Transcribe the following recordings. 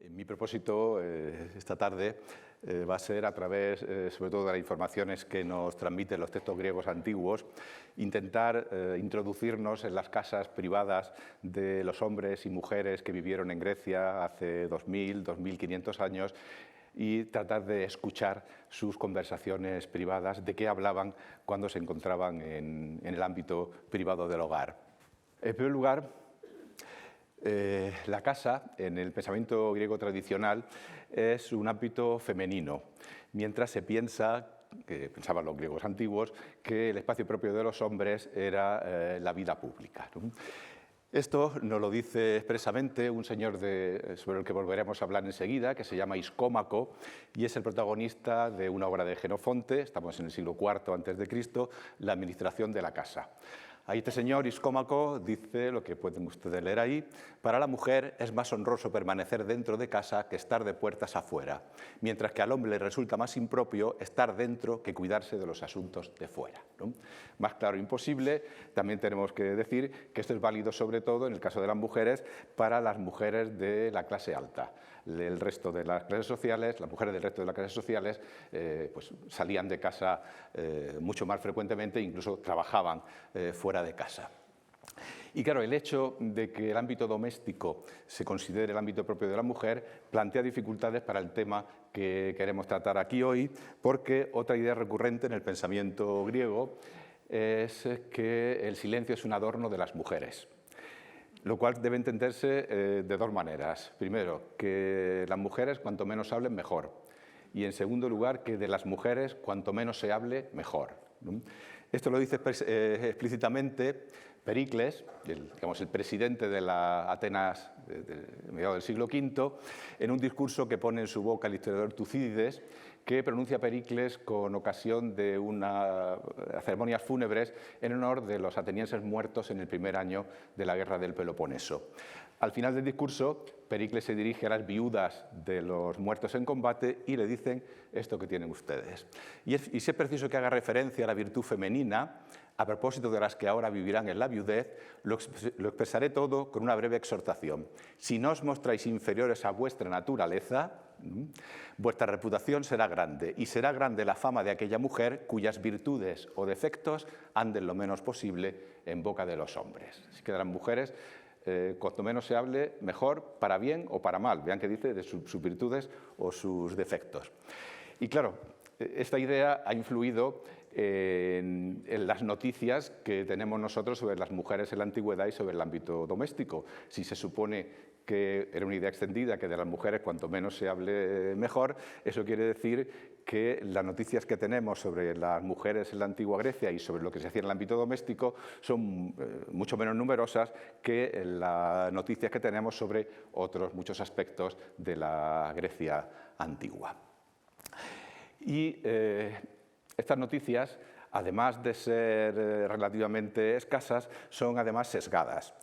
Mi propósito esta tarde va a ser, a través sobre todo de las informaciones que nos transmiten los textos griegos antiguos, intentar introducirnos en las casas privadas de los hombres y mujeres que vivieron en Grecia hace 2000, 2500 años y tratar de escuchar sus conversaciones privadas, de qué hablaban cuando se encontraban en el ámbito privado del hogar. En primer lugar, la casa, en el pensamiento griego tradicional, es un ámbito femenino, mientras se piensa, que pensaban los griegos antiguos, que el espacio propio de los hombres era la vida pública, ¿no? Esto nos lo dice expresamente un señor sobre el que volveremos a hablar enseguida, que se llama Iscómaco, y es el protagonista de una obra de Jenofonte, estamos en el siglo IV a.C., La administración de la casa. Ahí este señor, Iscómaco, dice lo que pueden ustedes leer ahí: para la mujer es más honroso permanecer dentro de casa que estar de puertas afuera, mientras que al hombre le resulta más impropio estar dentro que cuidarse de los asuntos de fuera, ¿no? Más claro imposible. También tenemos que decir que esto es válido sobre todo en el caso de las mujeres, para las mujeres de la clase alta. El resto de las clases sociales, las mujeres del resto de las clases sociales, pues salían de casa mucho más frecuentemente, incluso trabajaban fuera de casa. Y claro, el hecho de que el ámbito doméstico se considere el ámbito propio de la mujer plantea dificultades para el tema que queremos tratar aquí hoy, porque otra idea recurrente en el pensamiento griego es que el silencio es un adorno de las mujeres, lo cual debe entenderse de dos maneras. Primero, que las mujeres cuanto menos hablen, mejor. Y en segundo lugar, que de las mujeres cuanto menos se hable, mejor, ¿no? Esto lo dice explícitamente Pericles, el presidente de la Atenas de mediados del siglo V, en un discurso que pone en su boca el historiador Tucídides, que pronuncia Pericles con ocasión de unas ceremonias fúnebres en honor de los atenienses muertos en el primer año de la guerra del Peloponeso. Al final del discurso, Pericles se dirige a las viudas de los muertos en combate y le dicen esto que tienen ustedes. Y si es preciso que haga referencia a la virtud femenina, a propósito de las que ahora vivirán en la viudez, lo expresaré todo con una breve exhortación. Si no os mostráis inferiores a vuestra naturaleza, vuestra reputación será grande, y será grande la fama de aquella mujer cuyas virtudes o defectos anden lo menos posible en boca de los hombres. Así que de las mujeres, cuanto menos se hable, mejor, para bien o para mal. Vean qué dice de sus virtudes o sus defectos. Y claro, esta idea ha influido en las noticias que tenemos nosotros sobre las mujeres en la antigüedad y sobre el ámbito doméstico. Si se supone que era una idea extendida, que de las mujeres cuanto menos se hable mejor, eso quiere decir que las noticias que tenemos sobre las mujeres en la antigua Grecia y sobre lo que se hacía en el ámbito doméstico son mucho menos numerosas que las noticias que tenemos sobre otros muchos aspectos de la Grecia antigua. Y estas noticias, además de ser relativamente escasas, son además sesgadas,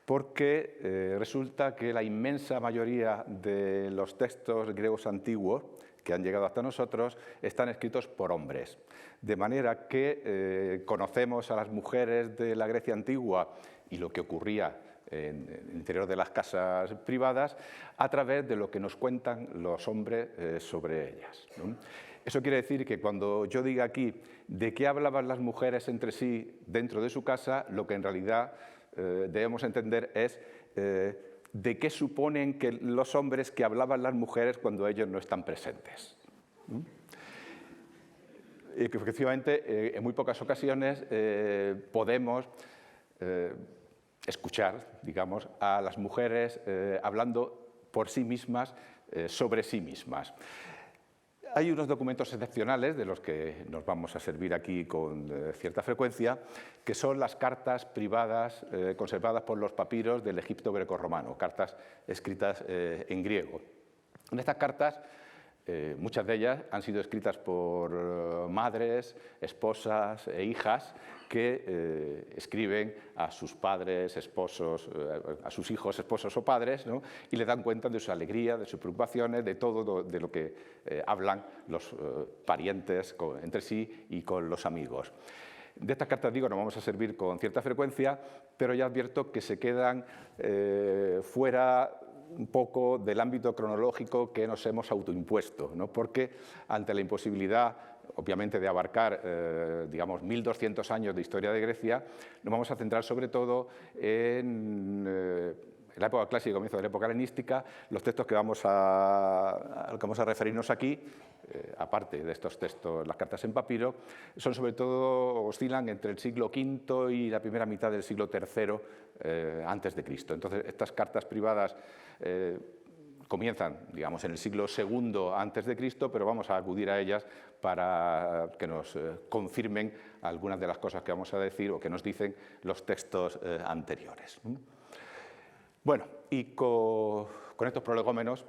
porque resulta que la inmensa mayoría de los textos griegos antiguos que han llegado hasta nosotros están escritos por hombres, de manera que conocemos a las mujeres de la Grecia antigua y lo que ocurría en el interior de las casas privadas a través de lo que nos cuentan los hombres sobre ellas, ¿no? Eso quiere decir que cuando yo diga aquí de qué hablaban las mujeres entre sí dentro de su casa, lo que en realidad debemos entender es de qué suponen que los hombres que hablaban las mujeres cuando ellos no están presentes. Y que efectivamente en muy pocas ocasiones podemos escuchar, digamos, a las mujeres hablando por sí mismas, sobre sí mismas. Hay unos documentos excepcionales de los que nos vamos a servir aquí con cierta frecuencia, que son las cartas privadas conservadas por los papiros del Egipto grecorromano, cartas escritas en griego. En estas cartas, muchas de ellas han sido escritas por madres, esposas e hijas que escriben a sus padres, esposos, a sus hijos, esposos o padres, ¿no? Y le dan cuenta de su alegría, de sus preocupaciones, de todo de lo que hablan los parientes entre sí y con los amigos. De estas cartas, digo, nos vamos a servir con cierta frecuencia, pero ya advierto que se quedan fuera un poco del ámbito cronológico que nos hemos autoimpuesto, ¿no? Porque ante la imposibilidad, obviamente, de abarcar, digamos, 1200 años de historia de Grecia, nos vamos a centrar sobre todo en la época clásica y comienzo de la época helenística. Los textos que vamos a referirnos aquí, aparte de estos textos, las cartas en papiro, son sobre todo, oscilan entre el siglo V y la primera mitad del siglo III antes de Cristo. Entonces, estas cartas privadas comienzan, digamos, en el siglo II antes de Cristo, pero vamos a acudir a ellas para que nos confirmen algunas de las cosas que vamos a decir o que nos dicen los textos anteriores. Bueno, y con estos prolegómenos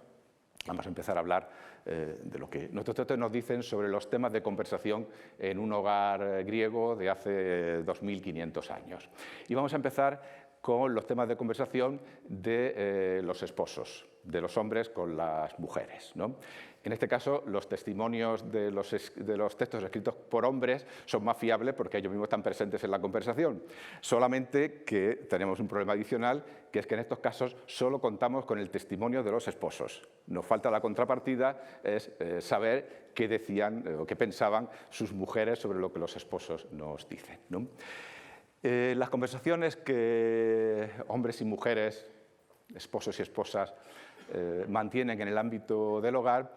vamos a empezar a hablar de lo que nuestros textos nos dicen sobre los temas de conversación en un hogar griego de hace 2500 años. Y vamos a empezar con los temas de conversación de los esposos, de los hombres con las mujeres, ¿no? En este caso, los testimonios de los textos escritos por hombres son más fiables porque ellos mismos están presentes en la conversación. Solamente que tenemos un problema adicional, que es que en estos casos solo contamos con el testimonio de los esposos. Nos falta la contrapartida, es saber qué decían o qué pensaban sus mujeres sobre lo que los esposos nos dicen, ¿no? Las conversaciones que hombres y mujeres, esposos y esposas, mantienen en el ámbito del hogar,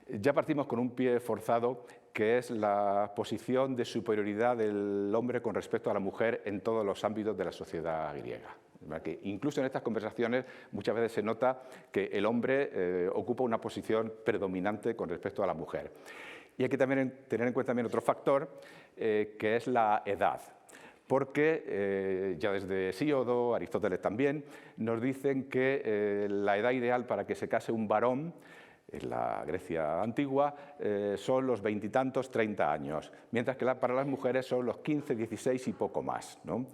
ya partimos con un pie forzado, que es la posición de superioridad del hombre con respecto a la mujer en todos los ámbitos de la sociedad griega. Que incluso en estas conversaciones muchas veces se nota que el hombre ocupa una posición predominante con respecto a la mujer. Y hay que también tener en cuenta también otro factor, que es la edad. Porque ya desde Hesíodo, Aristóteles también, nos dicen que la edad ideal para que se case un varón en la Grecia antigua son los veintitantos, 30 años, mientras que para las mujeres son los 15, 16 y poco más, ¿no?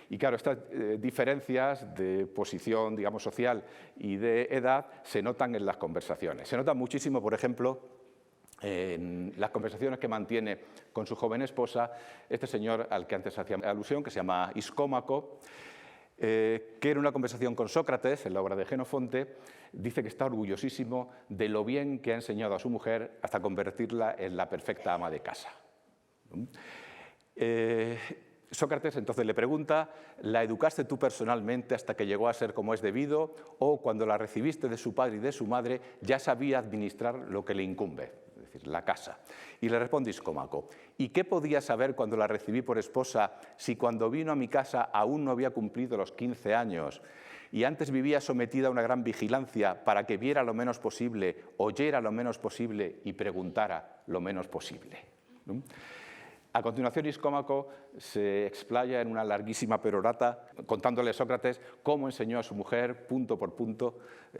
Y claro, estas diferencias de posición, digamos, social y de edad se notan en las conversaciones. Se notan muchísimo, por ejemplo, en las conversaciones que mantiene con su joven esposa este señor al que antes hacía alusión, que se llama Iscómaco, que en una conversación con Sócrates, en la obra de Jenofonte, dice que está orgullosísimo de lo bien que ha enseñado a su mujer hasta convertirla en la perfecta ama de casa. Sócrates entonces le pregunta: ¿la educaste tú personalmente hasta que llegó a ser como es debido, o cuando la recibiste de su padre y de su madre ya sabía administrar lo que le incumbe? Es decir, la casa. Y le responde Iscómaco: ¿y qué podía saber cuando la recibí por esposa si cuando vino a mi casa aún no había cumplido los 15 años y antes vivía sometida a una gran vigilancia para que viera lo menos posible, oyera lo menos posible y preguntara lo menos posible? ¿No? A continuación, Iscómaco se explaya en una larguísima perorata contándole a Sócrates cómo enseñó a su mujer, punto por punto,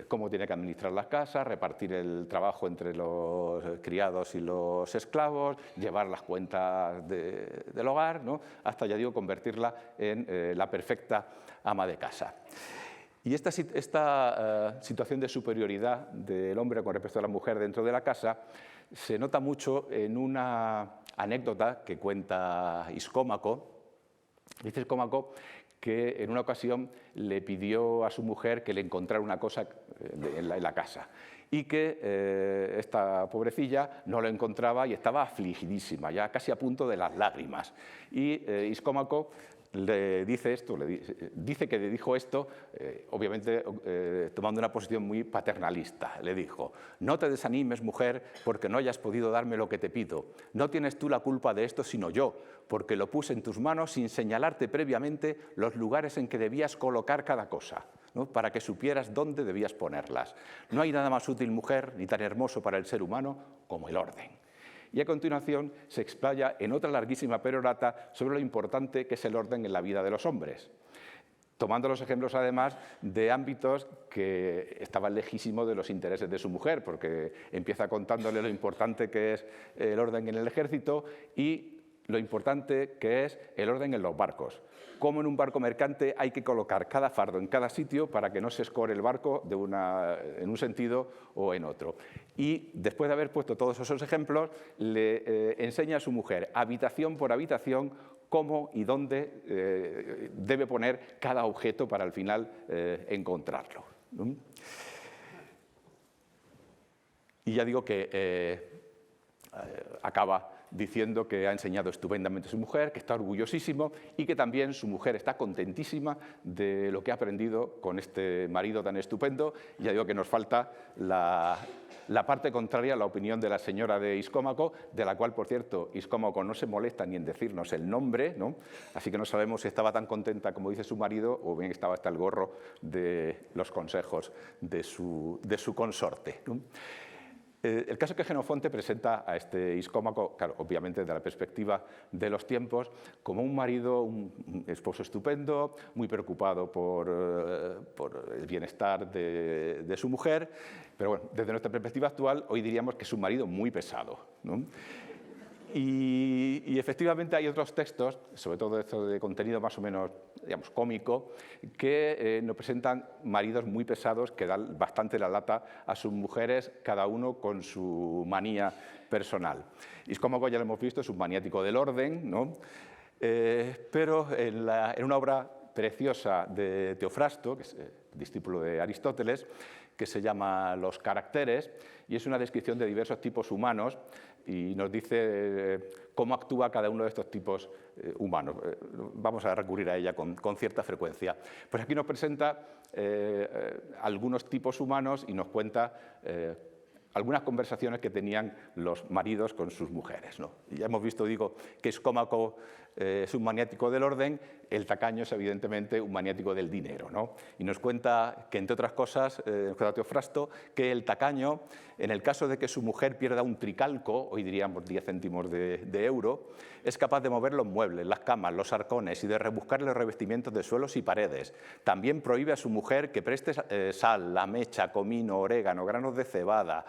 cómo tiene que administrar la casa, repartir el trabajo entre los criados y los esclavos, llevar las cuentas del hogar, ¿no? Hasta, ya digo, convertirla en la perfecta ama de casa. Y esta situación de superioridad del hombre con respecto a la mujer dentro de la casa se nota mucho en una anécdota que cuenta Iscómaco. Dice Iscómaco que en una ocasión le pidió a su mujer que le encontrara una cosa en la casa y que esta pobrecilla no lo encontraba y estaba afligidísima, ya casi a punto de las lágrimas. Y Iscómaco le dice esto, dice que le dijo esto, obviamente tomando una posición muy paternalista. Le dijo: no te desanimes, mujer, porque no hayas podido darme lo que te pido. No tienes tú la culpa de esto, sino yo, porque lo puse en tus manos sin señalarte previamente los lugares en que debías colocar cada cosa, ¿no? Para que supieras dónde debías ponerlas. No hay nada más útil, mujer, ni tan hermoso para el ser humano como el orden. Y a continuación se explaya en otra larguísima perorata sobre lo importante que es el orden en la vida de los hombres, tomando los ejemplos además de ámbitos que estaban lejísimos de los intereses de su mujer, porque empieza contándole lo importante que es el orden en el ejército y lo importante que es el orden en los barcos. Cómo en un barco mercante hay que colocar cada fardo en cada sitio para que no se escore el barco en un sentido o en otro. Y después de haber puesto todos esos ejemplos, le enseña a su mujer, habitación por habitación, cómo y dónde debe poner cada objeto para al final encontrarlo, ¿no? Y ya digo que acaba diciendo que ha enseñado estupendamente a su mujer, que está orgullosísimo y que también su mujer está contentísima de lo que ha aprendido con este marido tan estupendo. Y ya digo que nos falta la parte contraria, la opinión de la señora de Iscómaco, de la cual, por cierto, Iscómaco no se molesta ni en decirnos el nombre, ¿no? Así que no sabemos si estaba tan contenta como dice su marido o bien estaba hasta el gorro de los consejos de su consorte, ¿no? El caso es que Jenofonte presenta a este Iscómaco, claro, obviamente desde la perspectiva de los tiempos, como un marido, un esposo estupendo, muy preocupado por el bienestar de su mujer, pero bueno, desde nuestra perspectiva actual, hoy diríamos que es un marido muy pesado, ¿no? Y efectivamente hay otros textos, sobre todo estos de contenido más o menos, digamos, cómico, que nos presentan maridos muy pesados que dan bastante la lata a sus mujeres, cada uno con su manía personal. Iscómaco, ya lo hemos visto, es un maniático del orden, ¿no? Pero en una obra preciosa de Teofrasto, que es discípulo de Aristóteles, que se llama Los caracteres, y es una descripción de diversos tipos humanos y nos dice cómo actúa cada uno de estos tipos humanos. Vamos a recurrir a ella con cierta frecuencia. Pues aquí nos presenta algunos tipos humanos y nos cuenta algunas conversaciones que tenían los maridos con sus mujeres, ¿no? Ya hemos visto, digo, que Iscómaco es un maniático del orden, el tacaño es evidentemente un maniático del dinero, ¿no? Y nos cuenta que, entre otras cosas, nos cuenta Teofrasto, que el tacaño, en el caso de que su mujer pierda un tricalco, hoy diríamos 10 céntimos de euro, es capaz de mover los muebles, las camas, los arcones y de rebuscar los revestimientos de suelos y paredes. También prohíbe a su mujer que preste sal, la mecha, comino, orégano, granos de cebada.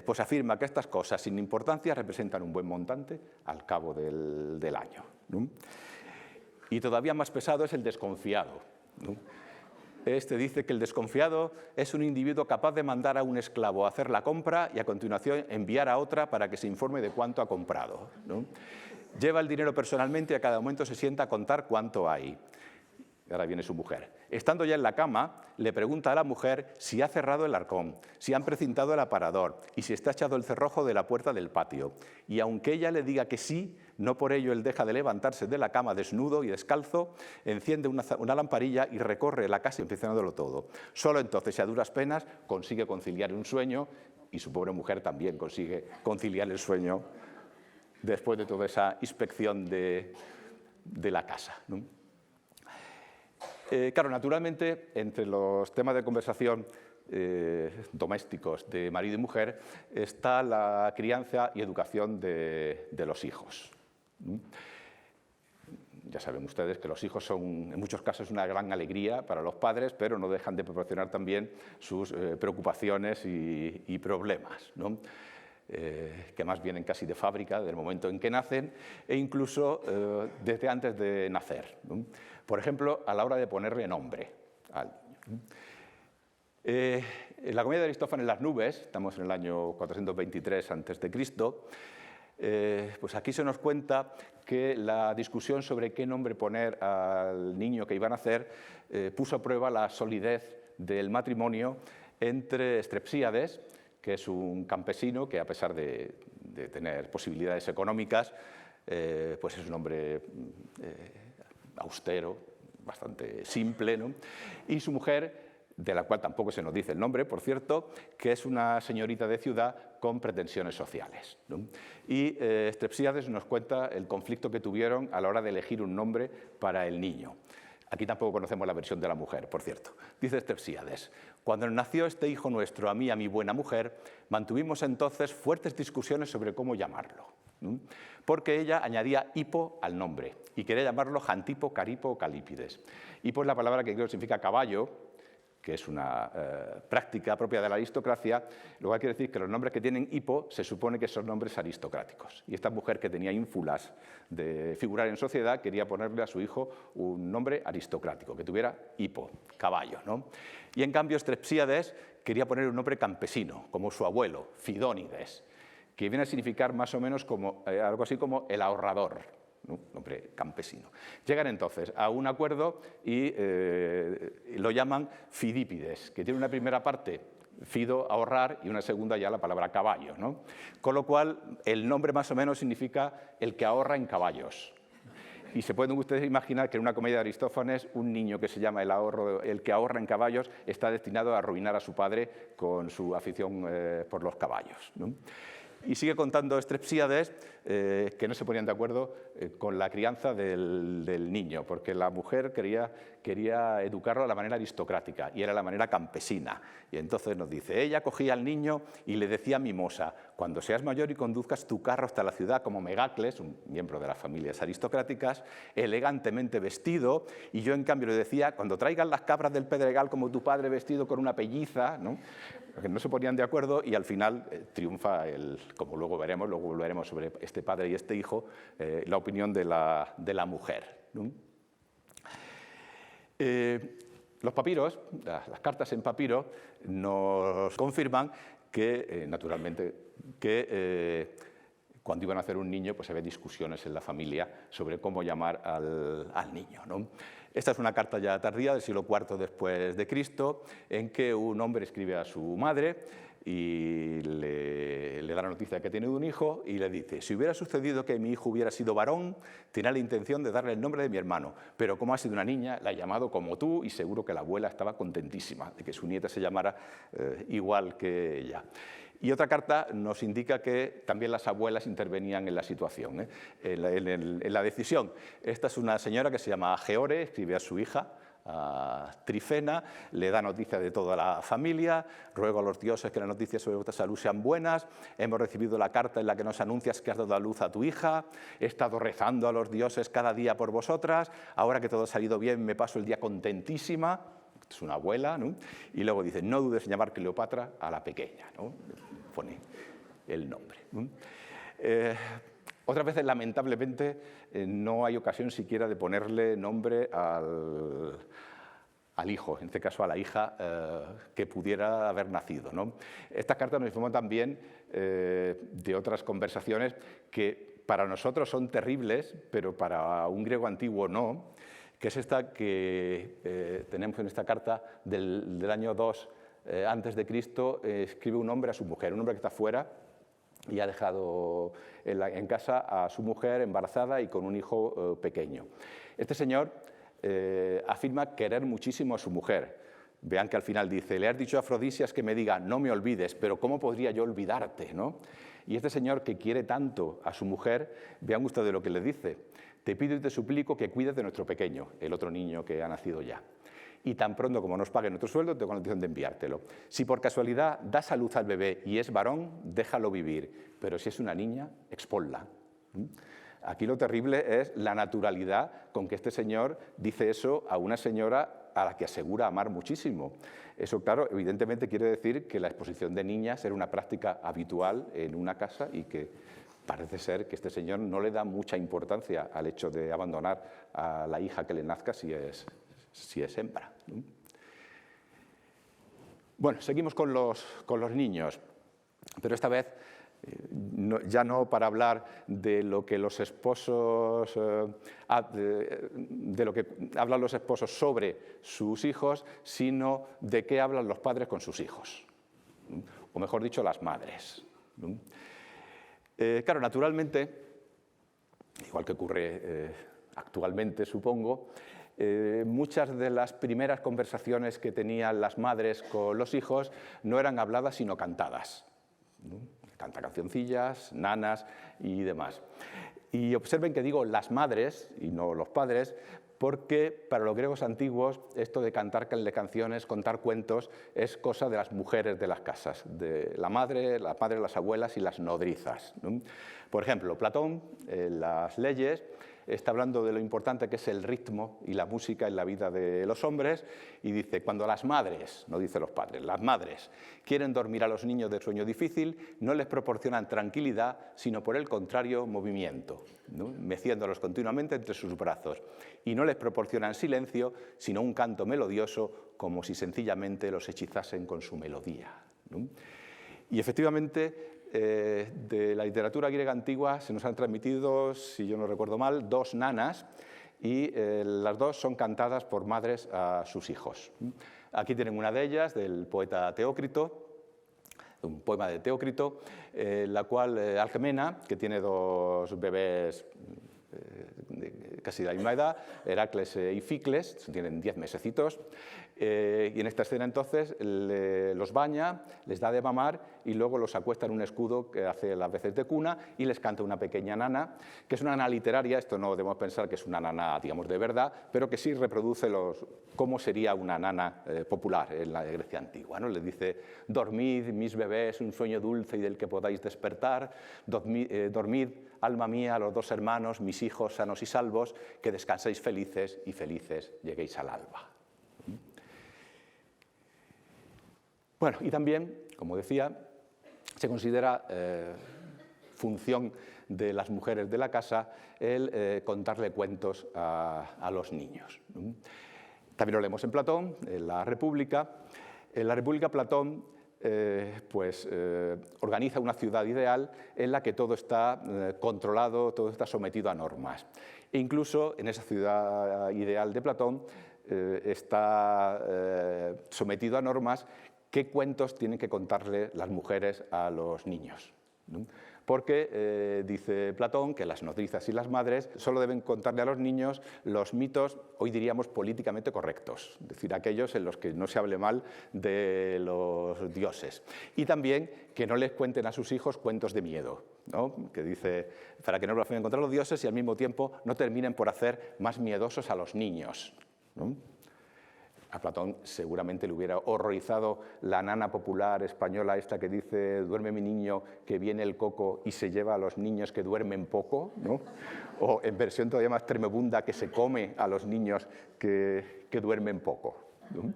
Pues afirma que estas cosas sin importancia representan un buen montante al cabo del año, ¿no? Y todavía más pesado es el desconfiado, ¿no? Este dice que el desconfiado es un individuo capaz de mandar a un esclavo a hacer la compra y a continuación enviar a otra para que se informe de cuánto ha comprado, ¿no? Lleva el dinero personalmente y a cada momento se sienta a contar cuánto hay. Ahora viene su mujer. Estando ya en la cama, le pregunta a la mujer si ha cerrado el arcón, si han precintado el aparador y si está echado el cerrojo de la puerta del patio. Y aunque ella le diga que sí, no por ello él deja de levantarse de la cama desnudo y descalzo, enciende una lamparilla y recorre la casa inspeccionándolo todo. Solo entonces, y a duras penas, consigue conciliar un sueño y su pobre mujer también consigue conciliar el sueño después de toda esa inspección de la casa, ¿no? Claro, naturalmente, entre los temas de conversación domésticos de marido y mujer está la crianza y educación de los hijos. Ya saben ustedes que los hijos son, en muchos casos, una gran alegría para los padres, pero no dejan de proporcionar también sus preocupaciones y problemas, ¿no? Que más vienen casi de fábrica, del momento en que nacen, e incluso desde antes de nacer, ¿no? Por ejemplo, a la hora de ponerle nombre al niño. En la comedia de Aristófanes Las nubes, estamos en el año 423 a.C., pues aquí se nos cuenta que la discusión sobre qué nombre poner al niño que iba a nacer puso a prueba la solidez del matrimonio entre Estrepsíades, que es un campesino que, a pesar de tener posibilidades económicas, pues es un hombre austero, bastante simple, ¿no? Y su mujer, de la cual tampoco se nos dice el nombre, por cierto, que es una señorita de ciudad con pretensiones sociales, ¿no? Y Estrepsíades nos cuenta el conflicto que tuvieron a la hora de elegir un nombre para el niño. Aquí tampoco conocemos la versión de la mujer, por cierto. Dice Estrepsíades: cuando nació este hijo nuestro, a mí y a mi buena mujer, mantuvimos entonces fuertes discusiones sobre cómo llamarlo, ¿no? Porque ella añadía hipo al nombre y quería llamarlo Jantipo, Caripo o Calípides. Hipo es la palabra que creo que significa caballo, que es una práctica propia de la aristocracia, lo cual quiere decir que los nombres que tienen hipo se supone que son nombres aristocráticos. Y esta mujer, que tenía ínfulas de figurar en sociedad, quería ponerle a su hijo un nombre aristocrático, que tuviera hipo, caballo, ¿no? Y en cambio Estrepsíades quería poner un nombre campesino, como su abuelo, Fidónides, que viene a significar más o menos como, algo así como el ahorrador, ¿no? Nombre campesino. Llegan entonces a un acuerdo y lo llaman Fidípides, que tiene una primera parte fido, ahorrar, y una segunda ya la palabra caballo, ¿no? Con lo cual, el nombre más o menos significa el que ahorra en caballos. Y se pueden ustedes imaginar que en una comedia de Aristófanes, un niño que se llama el que ahorra en caballos está destinado a arruinar a su padre con su afición por los caballos, ¿no? Y sigue contando Strepsíades que no se ponían de acuerdo con la crianza del niño, porque la mujer quería educarlo de la manera aristocrática y era la manera campesina. Y entonces nos dice, ella cogía al niño y le decía a Mimosa, cuando seas mayor y conduzcas tu carro hasta la ciudad como Megacles, un miembro de las familias aristocráticas, elegantemente vestido, y yo en cambio le decía, cuando traigas las cabras del pedregal como tu padre vestido con una pelliza, ¿no? Que no se ponían de acuerdo y al final triunfa, como luego volveremos sobre este padre y este hijo, la opinión de la mujer, ¿no? Los papiros, las cartas en papiro, nos confirman que, naturalmente, cuando iban a hacer un niño, pues había discusiones en la familia sobre cómo llamar al niño, ¿no? Esta es una carta ya tardía del siglo IV después de Cristo, en que un hombre escribe a su madre y le da la noticia de que tiene un hijo y le dice, si hubiera sucedido que mi hijo hubiera sido varón, tenía la intención de darle el nombre de mi hermano, pero como ha sido una niña, la he llamado como tú y seguro que la abuela estaba contentísima de que su nieta se llamara igual que ella. Y otra carta nos indica que también las abuelas intervenían en la situación, en la decisión. Esta es una señora que se llama Geore, escribe a su hija, a Trifena, le da noticia de toda la familia, ruego a los dioses que las noticias sobre vuestra salud sean buenas, hemos recibido la carta en la que nos anuncias que has dado a luz a tu hija, he estado rezando a los dioses cada día por vosotras, ahora que todo ha salido bien me paso el día contentísima. Es una abuela, ¿no? Y luego dice, no dudes en llamar Cleopatra a la pequeña, ¿no? Pone el nombre, ¿no? Otras veces, lamentablemente, no hay ocasión siquiera de ponerle nombre al hijo, en este caso a la hija que pudiera haber nacido, ¿no? Estas cartas nos informan también de otras conversaciones que para nosotros son terribles, pero para un griego antiguo no, que es esta que tenemos en esta carta del año 2 antes de Cristo, escribe un hombre a su mujer, un hombre que está fuera y ha dejado en casa a su mujer embarazada y con un hijo pequeño. Este señor afirma querer muchísimo a su mujer. Vean que al final dice, le has dicho a Afrodisias que me diga, no me olvides, pero ¿cómo podría yo olvidarte, ¿no? Y este señor que quiere tanto a su mujer, vean ustedes lo que le dice, te pido y te suplico que cuides de nuestro pequeño, el otro niño que ha nacido ya. Y tan pronto como nos paguen nuestro sueldo, tengo la intención de enviártelo. Si por casualidad das a luz al bebé y es varón, déjalo vivir, pero si es una niña, expónla. Aquí lo terrible es la naturalidad con que este señor dice eso a una señora a la que asegura amar muchísimo. Eso, claro, evidentemente quiere decir que la exposición de niñas era una práctica habitual en una casa y que parece ser que este señor no le da mucha importancia al hecho de abandonar a la hija que le nazca si es hembra. Bueno, seguimos con los niños, pero esta vez ya no para hablar de lo que los esposos, de lo que hablan los esposos sobre sus hijos, sino de qué hablan los padres con sus hijos, o mejor dicho, las madres. Claro, naturalmente, igual que ocurre actualmente, supongo, muchas de las primeras conversaciones que tenían las madres con los hijos no eran habladas, sino cantadas. Canta cancioncillas, nanas y demás. Y observen que digo las madres y no los padres, porque para los griegos antiguos esto de cantar canciones, contar cuentos, es cosa de las mujeres de las casas, de la madre, las abuelas y las nodrizas, ¿no? Por ejemplo, Platón, en las Leyes, está hablando de lo importante que es el ritmo y la música en la vida de los hombres y dice, cuando las madres, no dice los padres, las madres quieren dormir a los niños de sueño difícil, no les proporcionan tranquilidad, sino por el contrario, movimiento, ¿no? Meciéndolos continuamente entre sus brazos. Y no les proporcionan silencio, sino un canto melodioso, como si sencillamente los hechizasen con su melodía, ¿no? Y efectivamente, de la literatura griega antigua se nos han transmitido, si yo no recuerdo mal, 2 nanas y las 2 son cantadas por madres a sus hijos. Aquí tienen una de ellas, del poeta Teócrito, un poema de Teócrito, la cual Alcmena, que tiene dos bebés de casi de la misma edad, Heracles y Ficles, tienen 10 mesecitos, y en esta escena entonces los baña, les da de mamar y luego los acuesta en un escudo que hace las veces de cuna y les canta una pequeña nana, que es una nana literaria. Esto no debemos pensar que es una nana, digamos, de verdad, pero que sí reproduce cómo sería una nana popular en la Grecia antigua, ¿no? Le dice: dormid, mis bebés, un sueño dulce y del que podáis despertar, dormid, alma mía, los dos hermanos, mis hijos sanos y salvos, que descanséis felices y felices lleguéis al alba. Bueno, y también, como decía, se considera función de las mujeres de la casa el contarle cuentos a los niños. También lo leemos en Platón, en la República. En la República, Platón organiza una ciudad ideal en la que todo está controlado, todo está sometido a normas. E incluso en esa ciudad ideal de Platón está sometido a normas qué cuentos tienen que contarle las mujeres a los niños, ¿no? Porque dice Platón que las nodrizas y las madres solo deben contarle a los niños los mitos, hoy diríamos políticamente correctos, es decir, aquellos en los que no se hable mal de los dioses. Y también que no les cuenten a sus hijos cuentos de miedo, ¿no? Que dice, para que no blasfemen contra los dioses y al mismo tiempo no terminen por hacer más miedosos a los niños, ¿no? A Platón seguramente le hubiera horrorizado la nana popular española esta que dice: duerme mi niño, que viene el coco y se lleva a los niños que duermen poco, ¿no? O en versión todavía más tremebunda, que se come a los niños que duermen poco, ¿no?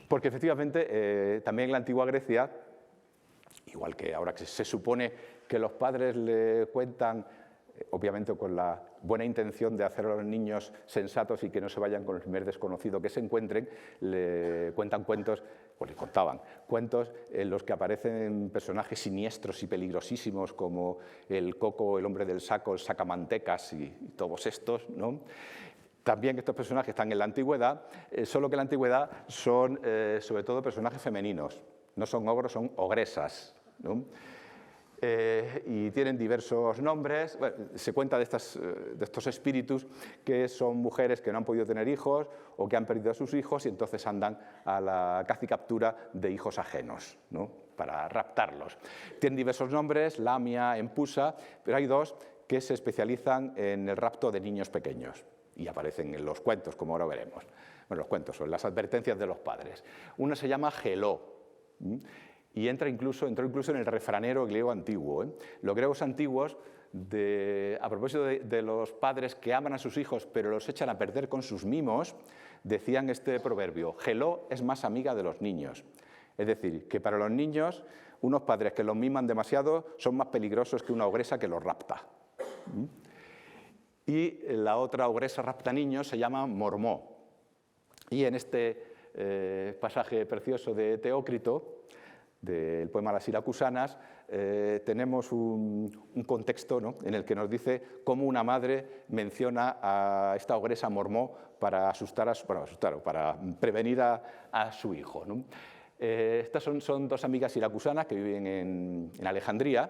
Porque efectivamente también en la antigua Grecia, igual que ahora que se supone que los padres le cuentan, obviamente con la buena intención de hacer a los niños sensatos y que no se vayan con el primer desconocido que se encuentren, le cuentan cuentos, o le contaban cuentos en los que aparecen personajes siniestros y peligrosísimos como el coco, el hombre del saco, el sacamantecas y todos estos, ¿no? También estos personajes están en la antigüedad, solo que en la antigüedad son sobre todo personajes femeninos, no son ogros, son ogresas, ¿no? Y tienen diversos nombres. Bueno, se cuenta de estos espíritus que son mujeres que no han podido tener hijos o que han perdido a sus hijos y entonces andan a la caza y captura de hijos ajenos, ¿no? Para raptarlos. Tienen diversos nombres, Lamia, Empusa, pero hay dos que se especializan en el rapto de niños pequeños y aparecen en los cuentos, como ahora veremos. Bueno, los cuentos son las advertencias de los padres. Una se llama Geló, y entró incluso en el refranero griego antiguo. Los griegos antiguos, a propósito de los padres que aman a sus hijos pero los echan a perder con sus mimos, decían este proverbio: Geló es más amiga de los niños. Es decir, que para los niños, unos padres que los miman demasiado son más peligrosos que una ogresa que los rapta. Y la otra ogresa rapta niños se llama Mormó. Y en este pasaje precioso de Teócrito, del poema Las Siracusanas, tenemos un contexto, ¿no?, en el que nos dice cómo una madre menciona a esta ogresa Mormó para para prevenir a su hijo, ¿no? Estas son dos amigas siracusanas que viven en Alejandría.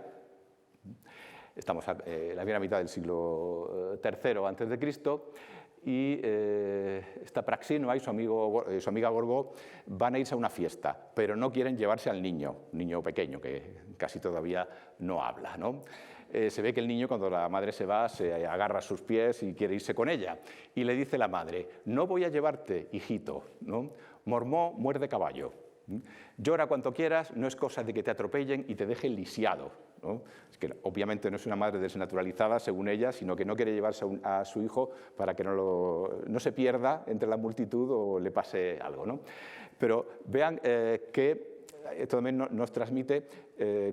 Estamos en la primera mitad del siglo III a.C., y esta Praxinoa y su amiga Gorgo van a irse a una fiesta, pero no quieren llevarse al niño, un niño pequeño que casi todavía no habla, ¿no? Se ve que el niño, cuando la madre se va, se agarra a sus pies y quiere irse con ella. Y le dice la madre: no voy a llevarte, hijito, ¿no? Mormó muerde caballo. Llora cuanto quieras, no es cosa de que te atropellen y te dejen lisiado, ¿no? Es que obviamente no es una madre desnaturalizada, según ella, sino que no quiere llevarse a su hijo para que no se pierda entre la multitud o le pase algo, ¿no? Pero vean que esto también nos transmite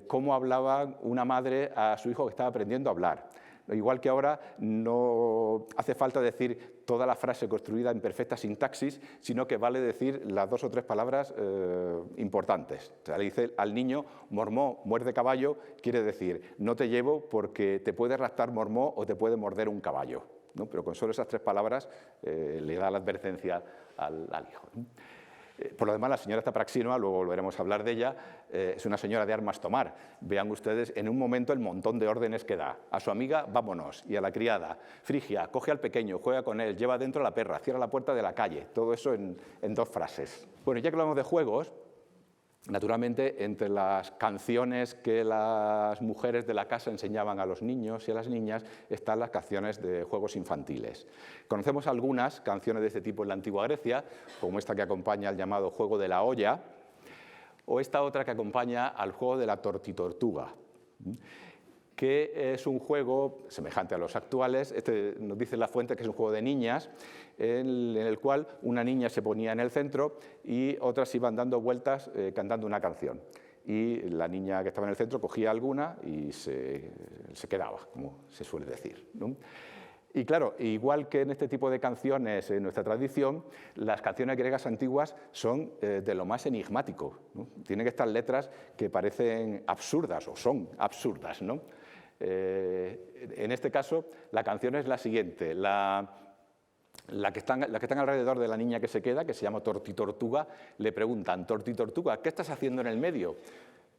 cómo hablaba una madre a su hijo que estaba aprendiendo a hablar. Igual que ahora no hace falta decir toda la frase construida en perfecta sintaxis, sino que vale decir las 2 o 3 palabras importantes. O sea, le dice al niño: Mormó muerde caballo, quiere decir no te llevo porque te puede raptar Mormó o te puede morder un caballo, ¿no? Pero con solo esas 3 palabras le da la advertencia al hijo, ¿no? Por lo demás, la señora Tapraxinoa, luego volveremos a hablar de ella, es una señora de armas tomar. Vean ustedes en un momento el montón de órdenes que da. A su amiga, vámonos, y a la criada, Frigia, coge al pequeño, juega con él, lleva dentro a la perra, cierra la puerta de la calle. Todo eso en 2 frases. Bueno, ya que hablamos de juegos, naturalmente, entre las canciones que las mujeres de la casa enseñaban a los niños y a las niñas están las canciones de juegos infantiles. Conocemos algunas canciones de este tipo en la antigua Grecia, como esta que acompaña al llamado juego de la olla, o esta otra que acompaña al juego de la tortitortuga, que es un juego semejante a los actuales. Nos dice la fuente que es un juego de niñas, en el cual una niña se ponía en el centro y otras iban dando vueltas cantando una canción. Y la niña que estaba en el centro cogía alguna y se quedaba, como se suele decir, ¿no? Y claro, igual que en este tipo de canciones en nuestra tradición, las canciones griegas antiguas son de lo más enigmático, ¿no? Tienen estas letras que parecen absurdas o son absurdas, ¿no? En este caso, la canción es la siguiente. La que están alrededor de la niña que se queda, que se llama Tortitortuga, le preguntan: Tortitortuga, ¿qué estás haciendo en el medio?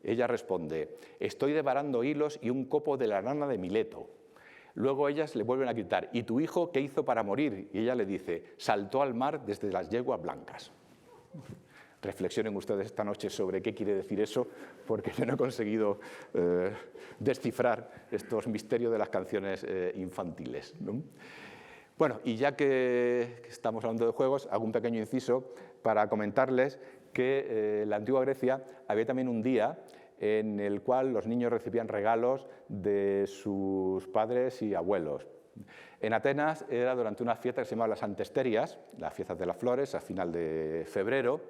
Ella responde: estoy devarando hilos y un copo de la lana de Mileto. Luego ellas le vuelven a gritar: ¿y tu hijo qué hizo para morir? Y ella le dice: saltó al mar desde las yeguas blancas. Reflexionen ustedes esta noche sobre qué quiere decir eso, porque yo no he conseguido descifrar estos misterios de las canciones infantiles, ¿no? Bueno, y ya que estamos hablando de juegos, hago un pequeño inciso para comentarles que en la antigua Grecia había también un día en el cual los niños recibían regalos de sus padres y abuelos. En Atenas era durante una fiesta que se llamaba las Antesterias, las fiestas de las flores, a final de febrero,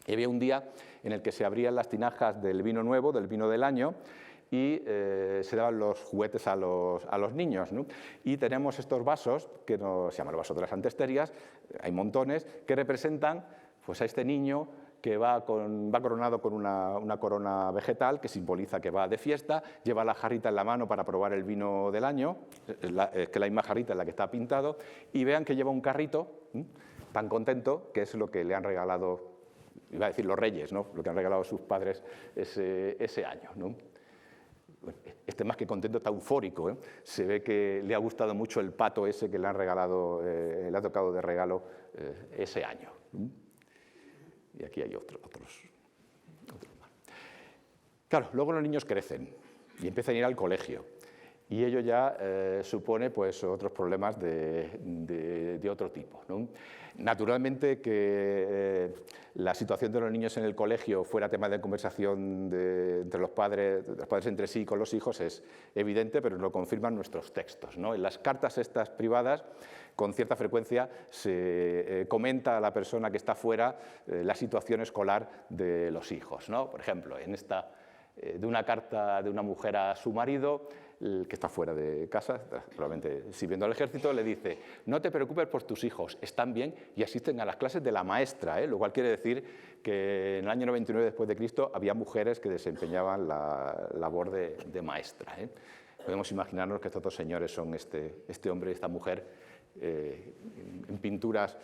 y había un día en el que se abrían las tinajas del vino nuevo, del vino del año, y se daban los juguetes a los niños, ¿no? Y tenemos estos vasos, que se llaman los vasos de las Antesterias, hay montones, que representan pues, a este niño que va coronado con una corona vegetal que simboliza que va de fiesta, lleva la jarrita en la mano para probar el vino del año, es que la misma jarrita en la que está pintado, y vean que lleva un carrito tan contento, que es lo que le han regalado, iba a decir los reyes, ¿no? Lo que han regalado sus padres ese año, ¿no? Este más que contento está eufórico, ¿eh? Se ve que le ha gustado mucho el pato ese que le han regalado, le ha tocado de regalo ese año. Y aquí hay otros más. Claro, luego los niños crecen y empiezan a ir al colegio. Y ello ya supone pues, otros problemas de otro tipo, ¿no? Naturalmente que la situación de los niños en el colegio fuera tema de conversación entre los padres entre sí y con los hijos es evidente, pero lo confirman nuestros textos, ¿no? En las cartas estas privadas, con cierta frecuencia se comenta a la persona que está fuera la situación escolar de los hijos, ¿no? Por ejemplo, en esta de una carta de una mujer a su marido, que está fuera de casa, probablemente sirviendo al ejército, le dice: no te preocupes por tus hijos, están bien y asisten a las clases de la maestra, ¿eh? Lo cual quiere decir que en el año 99 después de Cristo había mujeres que desempeñaban la labor de maestra, ¿eh? Podemos imaginarnos que estos dos señores son este hombre y esta mujer en pinturas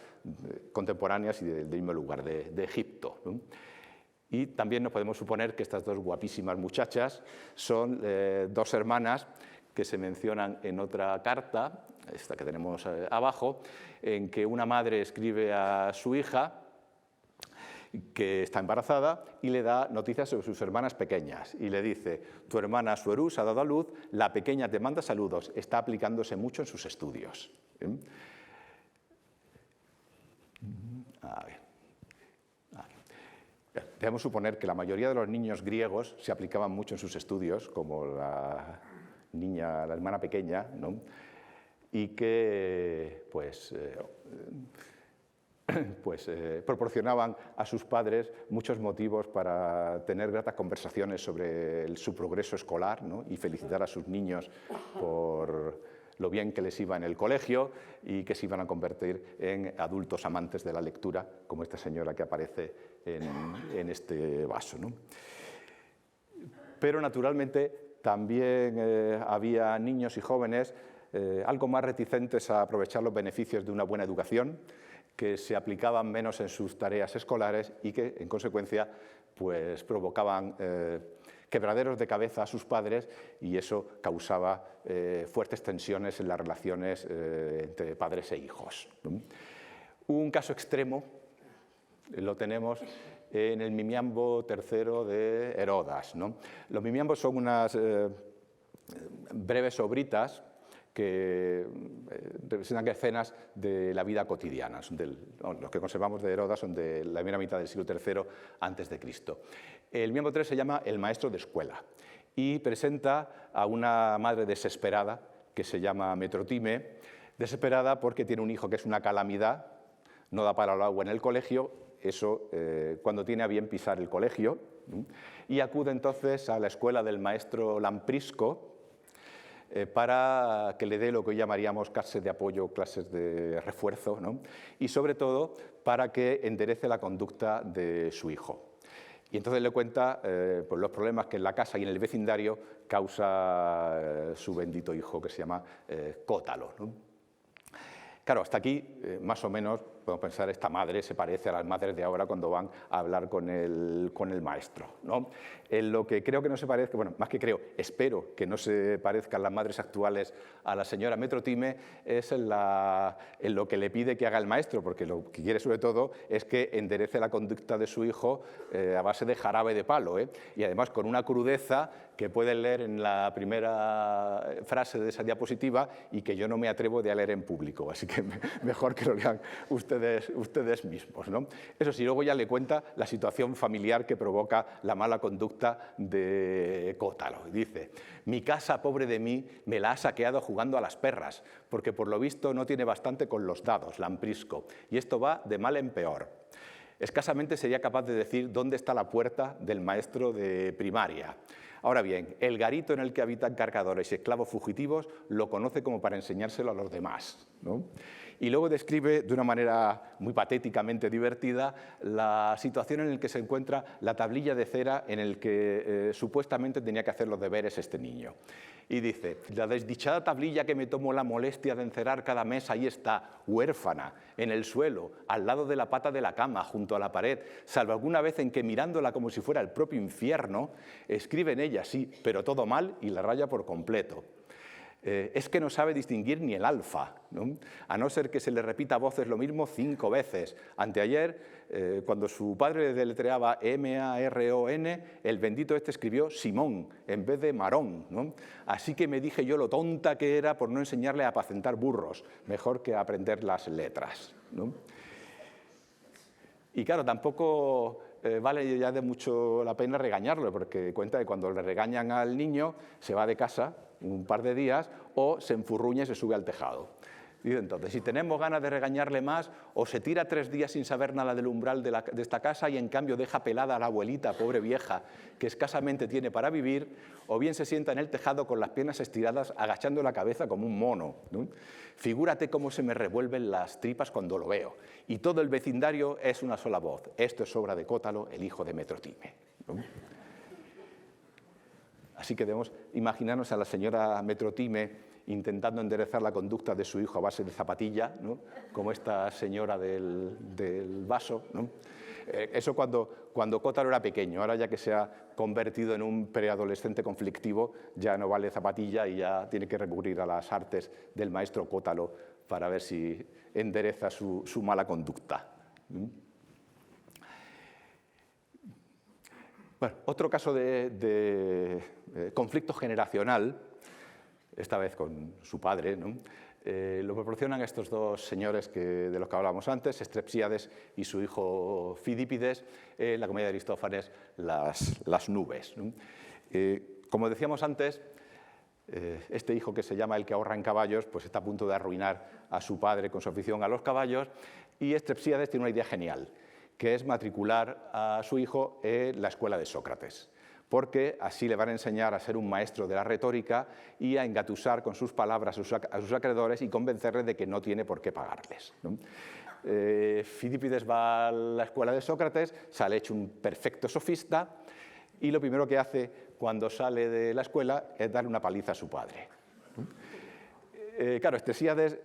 contemporáneas y del mismo lugar, de Egipto, ¿no? Y también nos podemos suponer que estas dos guapísimas muchachas son dos hermanas que se mencionan en otra carta, esta que tenemos abajo, en que una madre escribe a su hija que está embarazada y le da noticias sobre sus hermanas pequeñas. Y le dice: tu hermana Suerús ha dado a luz, la pequeña te manda saludos, está aplicándose mucho en sus estudios. A ver. Debemos suponer que la mayoría de los niños griegos se aplicaban mucho en sus estudios, como la hermana pequeña, ¿no? Y que proporcionaban a sus padres muchos motivos para tener gratas conversaciones sobre su progreso escolar, ¿no? Y felicitar a sus niños por lo bien que les iba en el colegio y que se iban a convertir en adultos amantes de la lectura, como esta señora que aparece en este vaso, ¿no? Pero naturalmente también había niños y jóvenes algo más reticentes a aprovechar los beneficios de una buena educación, que se aplicaban menos en sus tareas escolares y que, en consecuencia, pues, provocaban quebraderos de cabeza a sus padres, y eso causaba fuertes tensiones en las relaciones entre padres e hijos. Un caso extremo lo tenemos en el Mimiambo III de Herodas, ¿no? Los mimiambos son unas breves obritas que representan escenas de la vida cotidiana. Los que conservamos de Herodas son de la primera mitad del siglo III a.C. El Mimiambo III se llama El maestro de escuela y presenta a una madre desesperada que se llama Metrotime, desesperada porque tiene un hijo que es una calamidad, no da para el agua en el colegio, eso cuando tiene a bien pisar el colegio, y acude entonces a la escuela del maestro Lamprisco, para que le dé lo que hoy llamaríamos clases de apoyo, clases de refuerzo, ¿no? Y sobre todo para que enderece la conducta de su hijo. Y entonces le cuenta pues los problemas que en la casa y en el vecindario causa su bendito hijo, que se llama Cótalo, ¿no? Claro, hasta aquí, más o menos, podemos pensar, esta madre se parece a las madres de ahora cuando van a hablar con el maestro, ¿no? En lo que creo que no se parece, bueno, más que creo, espero que no se parezcan las madres actuales a la señora Metrotime, es en lo que le pide que haga el maestro, porque lo que quiere sobre todo es que enderece la conducta de su hijo a base de jarabe de palo, y además con una crudeza que pueden leer en la primera frase de esa diapositiva y que yo no me atrevo a leer en público, así que mejor que lo lean ustedes mismos, ¿no? Eso sí, luego ya le cuenta la situación familiar que provoca la mala conducta de Cótalo. Dice: mi casa, pobre de mí, me la ha saqueado jugando a las perras, porque por lo visto no tiene bastante con los dados, Lamprisco, y esto va de mal en peor. Escasamente sería capaz de decir dónde está la puerta del maestro de primaria. Ahora bien, el garito en el que habitan cargadores y esclavos fugitivos lo conoce como para enseñárselo a los demás, ¿no? Y luego describe de una manera muy patéticamente divertida la situación en la que se encuentra la tablilla de cera en la que supuestamente tenía que hacer los deberes este niño. Y dice: la desdichada tablilla que me tomo la molestia de encerar cada mes, ahí está, huérfana, en el suelo, al lado de la pata de la cama, junto a la pared, salvo alguna vez en que mirándola como si fuera el propio infierno, escribe en ella, sí, pero todo mal y la raya por completo. Es que no sabe distinguir ni el alfa, ¿no? A no ser que se le repita a voces lo mismo 5 veces. Anteayer, cuando su padre le deletreaba M-A-R-O-N, el bendito este escribió Simón en vez de Marón, ¿no? Así que me dije yo lo tonta que era por no enseñarle a apacentar burros, mejor que a aprender las letras, ¿no? Y claro, tampoco vale ya de mucho la pena regañarlo, porque cuenta que cuando le regañan al niño se va de casa un par de días o se enfurruña y se sube al tejado. Y entonces, si tenemos ganas de regañarle más, o se tira 3 días sin saber nada del umbral de esta casa y en cambio deja pelada a la abuelita, pobre vieja, que escasamente tiene para vivir, o bien se sienta en el tejado con las piernas estiradas, agachando la cabeza como un mono, ¿no? Figúrate cómo se me revuelven las tripas cuando lo veo. Y todo el vecindario es una sola voz: esto es obra de Cótalo, el hijo de Metrotime, ¿no? Así que debemos imaginarnos a la señora Metrotime intentando enderezar la conducta de su hijo a base de zapatilla, ¿no? Como esta señora del vaso, ¿no? Eso cuando Cótalo era pequeño. Ahora, ya que se ha convertido en un preadolescente conflictivo, ya no vale zapatilla y ya tiene que recurrir a las artes del maestro Cótalo para ver si endereza su mala conducta. Bueno, otro caso de conflicto generacional, esta vez con su padre, ¿no? Lo proporcionan estos 2 señores de los que hablábamos antes, Estrepsíades y su hijo Fidípides, la comedia de Aristófanes, las nubes, ¿no? Como decíamos antes, este hijo, que se llama el que ahorra en caballos, pues está a punto de arruinar a su padre con su afición a los caballos, y Estrepsíades tiene una idea genial, que es matricular a su hijo en la escuela de Sócrates, porque así le van a enseñar a ser un maestro de la retórica y a engatusar con sus palabras a sus acreedores y convencerles de que no tiene por qué pagarles, ¿no? Fidípides va a la escuela de Sócrates, sale hecho un perfecto sofista, y lo primero que hace cuando sale de la escuela es darle una paliza a su padre, ¿no? Claro, Estrepsíades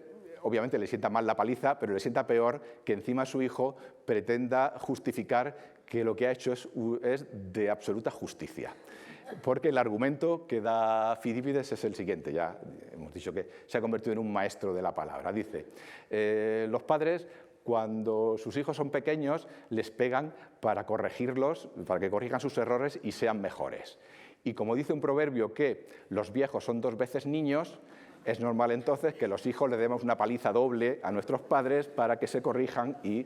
obviamente le sienta mal la paliza, pero le sienta peor que encima su hijo pretenda justificar que lo que ha hecho es de absoluta justicia. Porque el argumento que da Fidípides es el siguiente, ya hemos dicho que se ha convertido en un maestro de la palabra. Dice, los padres, cuando sus hijos son pequeños, les pegan para corregirlos, para que corrijan sus errores y sean mejores. Y como dice un proverbio que los viejos son 2 veces niños, es normal entonces que los hijos le demos una paliza doble a nuestros padres para que se corrijan y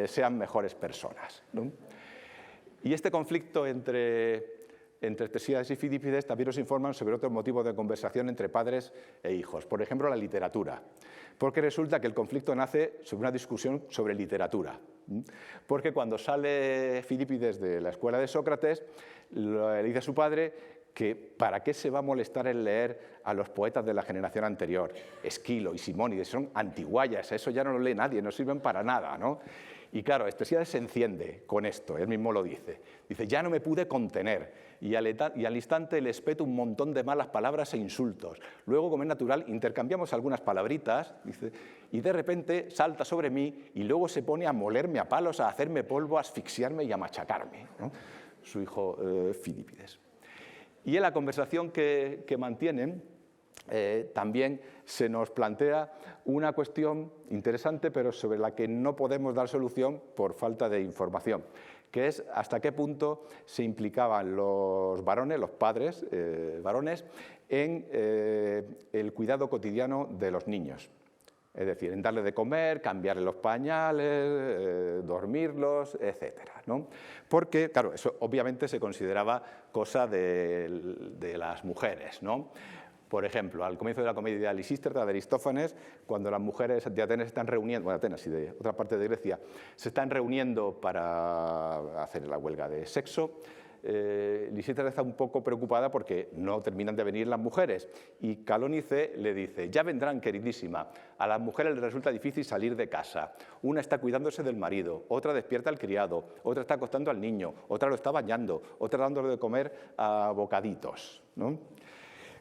sean mejores personas, ¿no? Y este conflicto entre Hesíodas y Fidípides también nos informan sobre otros motivos de conversación entre padres e hijos. Por ejemplo, la literatura. Porque resulta que el conflicto nace sobre una discusión sobre literatura. Porque cuando sale Fidípides de la escuela de Sócrates, le dice a su padre que para qué se va a molestar en leer a los poetas de la generación anterior, Esquilo y Simónides, son antiguallas, eso ya no lo lee nadie, no sirven para nada, ¿no? Y claro, Hesíodas se enciende con esto, él mismo lo dice. Dice, ya no me pude contener y al instante le espeto un montón de malas palabras e insultos. Luego, como es natural, intercambiamos algunas palabritas, dice, y de repente salta sobre mí y luego se pone a molerme a palos, a hacerme polvo, a asfixiarme y a machacarme, ¿no? Su hijo Fidípides. Y en la conversación que mantienen, también se nos plantea una cuestión interesante, pero sobre la que no podemos dar solución por falta de información, que es hasta qué punto se implicaban los varones, los padres varones, en el cuidado cotidiano de los niños. Es decir, en darle de comer, cambiarle los pañales, dormirlos, etcétera, ¿no? Porque, claro, eso obviamente se consideraba cosa de las mujeres, ¿no? Por ejemplo, al comienzo de la comedia de Lisístrata de Aristófanes, cuando las mujeres de Atenas están reuniendo, bueno, Atenas y de otra parte de Grecia, se están reuniendo para hacer la huelga de sexo, Lisístrata está un poco preocupada porque no terminan de venir las mujeres y Calónice le dice, ya vendrán, queridísima, a las mujeres les resulta difícil salir de casa, una está cuidándose del marido, otra despierta al criado, otra está acostando al niño, otra lo está bañando, otra dándole de comer a bocaditos, ¿no?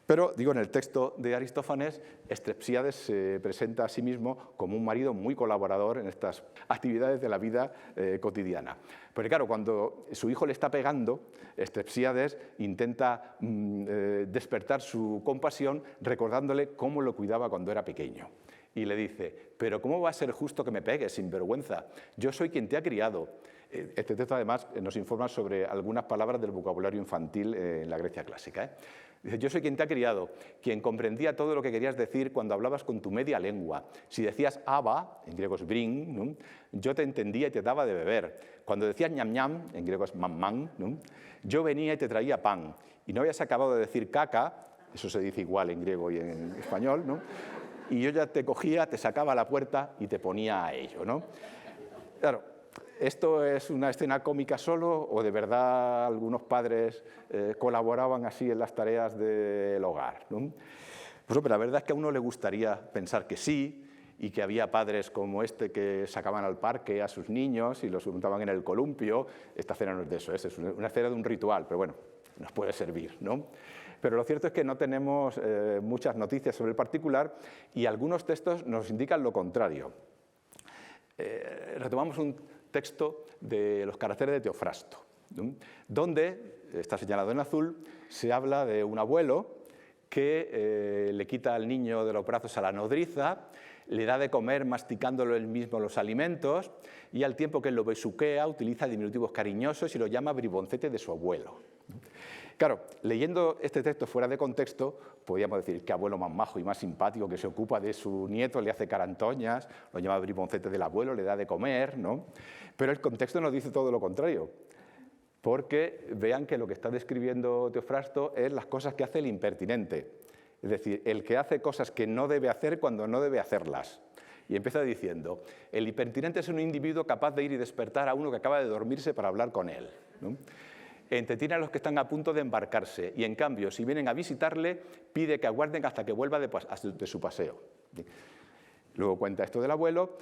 Pero, digo, en el texto de Aristófanes, Estrepsíades se presenta a sí mismo como un marido muy colaborador en estas actividades de la vida cotidiana. Porque, claro, cuando su hijo le está pegando, Estrepsíades intenta despertar su compasión recordándole cómo lo cuidaba cuando era pequeño. Y le dice, pero ¿cómo va a ser justo que me pegues, sinvergüenza? Yo soy quien te ha criado. Este texto, además, nos informa sobre algunas palabras del vocabulario infantil en la Grecia clásica, ¿eh? Dice, yo soy quien te ha criado, quien comprendía todo lo que querías decir cuando hablabas con tu media lengua. Si decías aba, en griego es brin, ¿no? Yo te entendía y te daba de beber. Cuando decías ñam ñam, en griego es mamman, ¿no? Yo venía y te traía pan. Y no habías acabado de decir caca, eso se dice igual en griego y en español, ¿no? Y yo ya te cogía, te sacaba a la puerta y te ponía a ello, ¿no? Claro, ¿esto es una escena cómica solo o de verdad algunos padres colaboraban así en las tareas del hogar, ¿no? Pues hombre, la verdad es que a uno le gustaría pensar que sí, y que había padres como este que sacaban al parque a sus niños y los juntaban en el columpio. Esta escena no es de eso, es una escena de un ritual, pero bueno, nos puede servir, ¿no? Pero lo cierto es que no tenemos muchas noticias sobre el particular y algunos textos nos indican lo contrario. Retomamos un texto de los caracteres de Teofrasto, ¿no? Donde, está señalado en azul, se habla de un abuelo que le quita al niño de los brazos a la nodriza, le da de comer masticándolo él mismo los alimentos y al tiempo que lo besuquea utiliza diminutivos cariñosos y lo llama briboncete de su abuelo. Claro, leyendo este texto fuera de contexto, podríamos decir que abuelo más majo y más simpático que se ocupa de su nieto, le hace carantoñas, lo llama briboncete del abuelo, le da de comer, ¿no? Pero el contexto nos dice todo lo contrario, porque vean que lo que está describiendo Teofrasto es las cosas que hace el impertinente, es decir, el que hace cosas que no debe hacer cuando no debe hacerlas. Y empieza diciendo, el impertinente es un individuo capaz de ir y despertar a uno que acaba de dormirse para hablar con él, ¿no? Entretiene a los que están a punto de embarcarse y, en cambio, si vienen a visitarle, pide que aguarden hasta que vuelva de su paseo. Luego cuenta esto del abuelo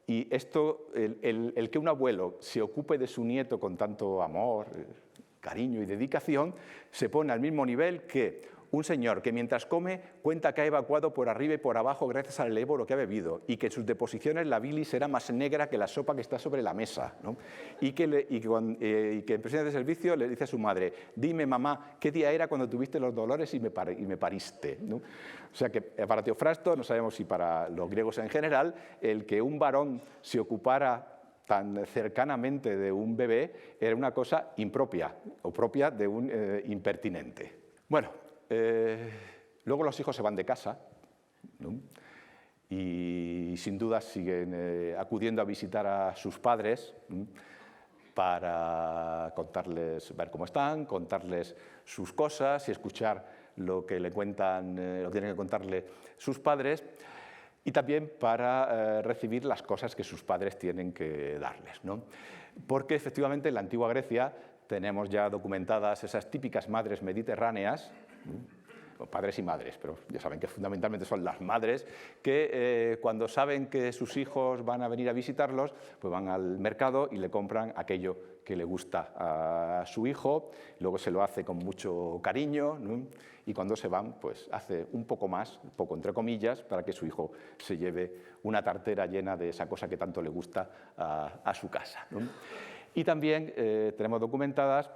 y esto, el que un abuelo se ocupe de su nieto con tanto amor, cariño y dedicación, se pone al mismo nivel que un señor que mientras come cuenta que ha evacuado por arriba y por abajo gracias al eléboro que ha bebido y que en sus deposiciones la bilis será más negra que la sopa que está sobre la mesa, ¿no? y que en presencia de servicio le dice a su madre: dime, mamá, ¿qué día era cuando tuviste los dolores y me pariste, ¿no? O sea que para Teofrasto, no sabemos si para los griegos en general, el que un varón se ocupara tan cercanamente de un bebé era una cosa impropia o propia de un impertinente. Bueno, luego los hijos se van de casa, ¿no? Y sin duda siguen acudiendo a visitar a sus padres, ¿no? Para contarles, ver cómo están, contarles sus cosas y escuchar lo que le cuentan, lo tienen que contarle sus padres, y también para recibir las cosas que sus padres tienen que darles, ¿no? Porque efectivamente en la antigua Grecia tenemos ya documentadas esas típicas madres mediterráneas, padres y madres, pero ya saben que fundamentalmente son las madres, que cuando saben que sus hijos van a venir a visitarlos, pues van al mercado y le compran aquello que le gusta a su hijo, luego se lo hace con mucho cariño, ¿no? Y cuando se van, pues hace un poco más, un poco entre comillas, para que su hijo se lleve una tartera llena de esa cosa que tanto le gusta a su casa, ¿no? Y también tenemos documentadas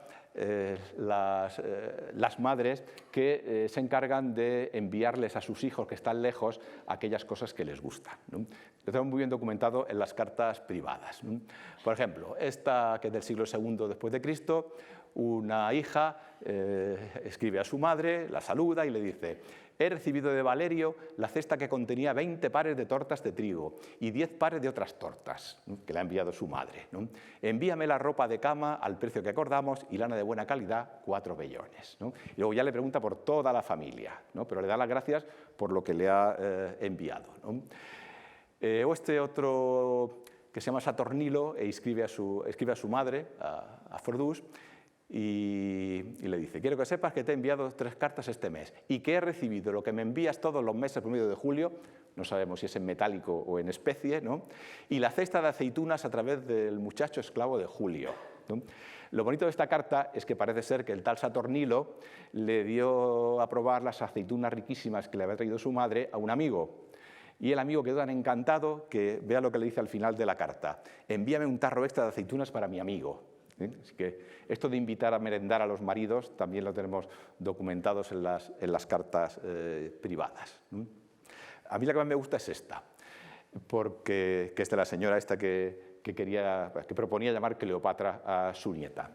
las madres que se encargan de enviarles a sus hijos que están lejos aquellas cosas que les gustan, ¿no? Lo tenemos muy bien documentado en las cartas privadas, ¿no? Por ejemplo, esta que es del siglo II después de Cristo, una hija escribe a su madre, la saluda y le dice: he recibido de Valerio la cesta que contenía 20 pares de tortas de trigo y 10 pares de otras tortas, ¿no? Que le ha enviado su madre, ¿no? Envíame la ropa de cama al precio que acordamos y lana de buena calidad, 4 vellones, ¿no? Y luego ya le pregunta por toda la familia, ¿no? Pero le da las gracias por lo que le ha enviado, ¿no? O este otro que se llama Saturnilo escribe a su madre, a Fordús, y le dice: quiero que sepas que te he enviado 3 cartas este mes y que he recibido lo que me envías todos los meses por medio de julio, no sabemos si es en metálico o en especie, ¿no? Y la cesta de aceitunas a través del muchacho esclavo de Julio, ¿no? Lo bonito de esta carta es que parece ser que el tal Saturnilo le dio a probar las aceitunas riquísimas que le había traído su madre a un amigo. Y el amigo quedó tan encantado que vea lo que le dice al final de la carta: envíame un tarro extra de aceitunas para mi amigo. Así que esto de invitar a merendar a los maridos también lo tenemos documentados en las cartas privadas. A mí la que más me gusta es esta, porque es de la señora esta que proponía llamar Cleopatra a su nieta.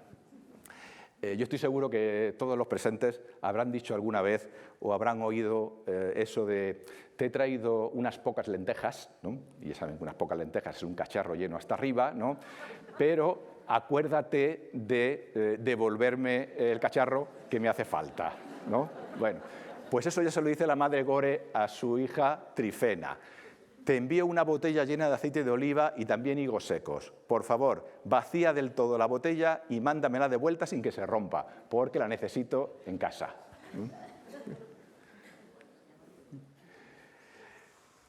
Yo estoy seguro que todos los presentes habrán dicho alguna vez o habrán oído eso de: te he traído unas pocas lentejas, ¿no? Y ya saben que unas pocas lentejas es un cacharro lleno hasta arriba, ¿no? Pero acuérdate de devolverme el cacharro que me hace falta, ¿no? Bueno, pues eso ya se lo dice la madre Gore a su hija Trifena: te envío una botella llena de aceite de oliva y también higos secos. Por favor, vacía del todo la botella y mándamela de vuelta sin que se rompa, porque la necesito en casa.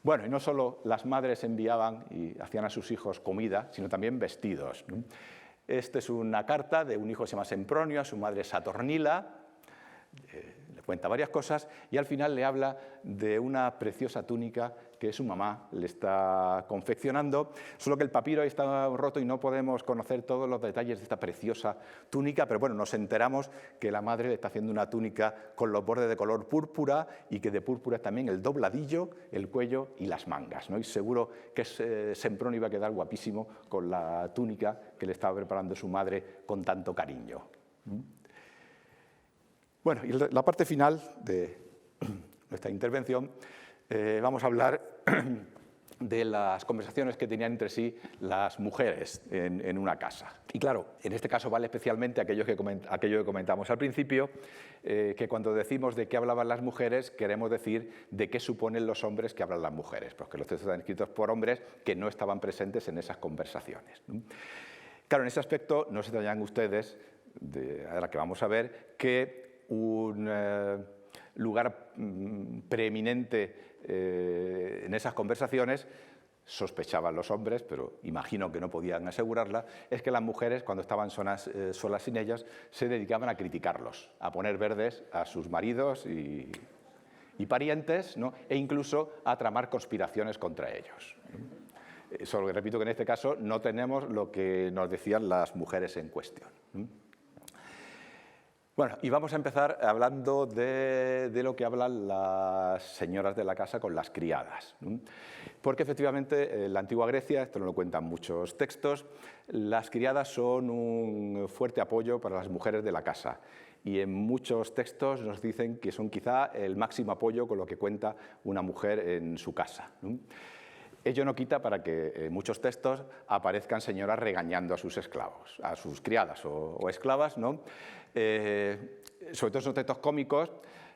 Bueno, y no solo las madres enviaban y hacían a sus hijos comida, sino también vestidos, ¿no? Esta es una carta de un hijo que se llama Sempronio a su madre Saturnila. Le cuenta varias cosas y al final le habla de una preciosa túnica que su mamá le está confeccionando, solo que el papiro ahí está roto y no podemos conocer todos los detalles de esta preciosa túnica, pero bueno, nos enteramos que la madre le está haciendo una túnica con los bordes de color púrpura y que de púrpura también el dobladillo, el cuello y las mangas, ¿no? Y seguro que Sempronio iba a quedar guapísimo con la túnica que le estaba preparando su madre con tanto cariño. Bueno, y la parte final de nuestra intervención vamos a hablar de las conversaciones que tenían entre sí las mujeres en una casa. Y claro, en este caso vale especialmente aquello que comentamos al principio, que cuando decimos de qué hablaban las mujeres, queremos decir de qué suponen los hombres que hablan las mujeres, porque los textos están escritos por hombres que no estaban presentes en esas conversaciones, ¿no? Claro, en ese aspecto no se extrañan ustedes, ahora que vamos a ver, que un lugar preeminente en esas conversaciones sospechaban los hombres, pero imagino que no podían asegurarla, es que las mujeres, cuando estaban solas sin ellas, se dedicaban a criticarlos, a poner verdes a sus maridos y parientes, ¿no? E incluso a tramar conspiraciones contra ellos. Solo que repito que en este caso no tenemos lo que nos decían las mujeres en cuestión. Bueno, y vamos a empezar hablando de lo que hablan las señoras de la casa con las criadas. Porque efectivamente en la antigua Grecia, esto no lo cuentan muchos textos, las criadas son un fuerte apoyo para las mujeres de la casa. Y en muchos textos nos dicen que son quizá el máximo apoyo con lo que cuenta una mujer en su casa. Ello no quita para que en muchos textos aparezcan señoras regañando a sus esclavos, a sus criadas o esclavas, ¿no? Sobre todo son textos cómicos.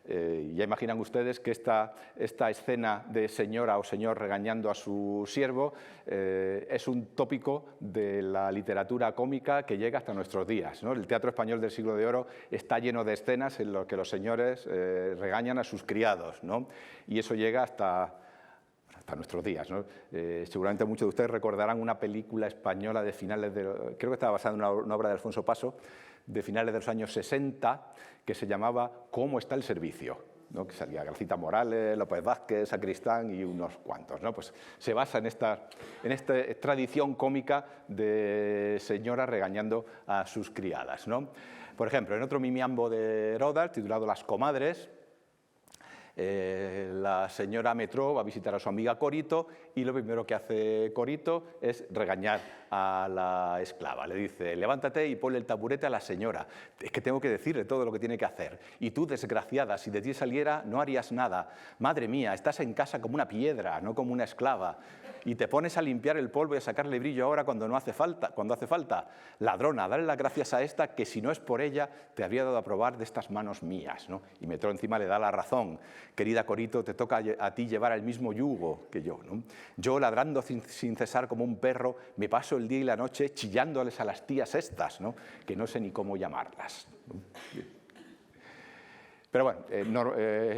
Ya imaginan ustedes que esta escena de señora o señor regañando a su siervo es un tópico de la literatura cómica que llega hasta nuestros días, ¿no? El teatro español del siglo de oro está lleno de escenas en las que los señores regañan a sus criados, ¿no? Y eso llega hasta nuestros días, ¿no? Seguramente muchos de ustedes recordarán una película española de finales de... Creo que estaba basada en una obra de Alfonso Paso, de finales de los años 60, que se llamaba ¿Cómo está el servicio?, ¿no? Que salía Gracita Morales, López Vázquez, Sacristán y unos cuantos, ¿no? Pues se basa en esta tradición cómica de señoras regañando a sus criadas, ¿no? Por ejemplo, en otro mimiambo de Rodal, titulado Las comadres, la señora Metró va a visitar a su amiga Corito y lo primero que hace Corito es regañar a la esclava. Le dice, levántate y ponle el taburete a la señora. Es que tengo que decirle todo lo que tiene que hacer. Y tú, desgraciada, si de ti saliera, no harías nada. Madre mía, estás en casa como una piedra, no como una esclava. Y te pones a limpiar el polvo y a sacarle brillo ahora cuando hace falta. Ladrona, dale las gracias a esta que si no es por ella te habría dado a probar de estas manos mías, ¿no? Y Metró encima le da la razón. Querida Corito, te toca a ti llevar el mismo yugo que yo, ¿no? Yo, ladrando sin cesar como un perro, me paso el día y la noche chillándoles a las tías estas, ¿no? Que no sé ni cómo llamarlas, ¿no? Pero bueno,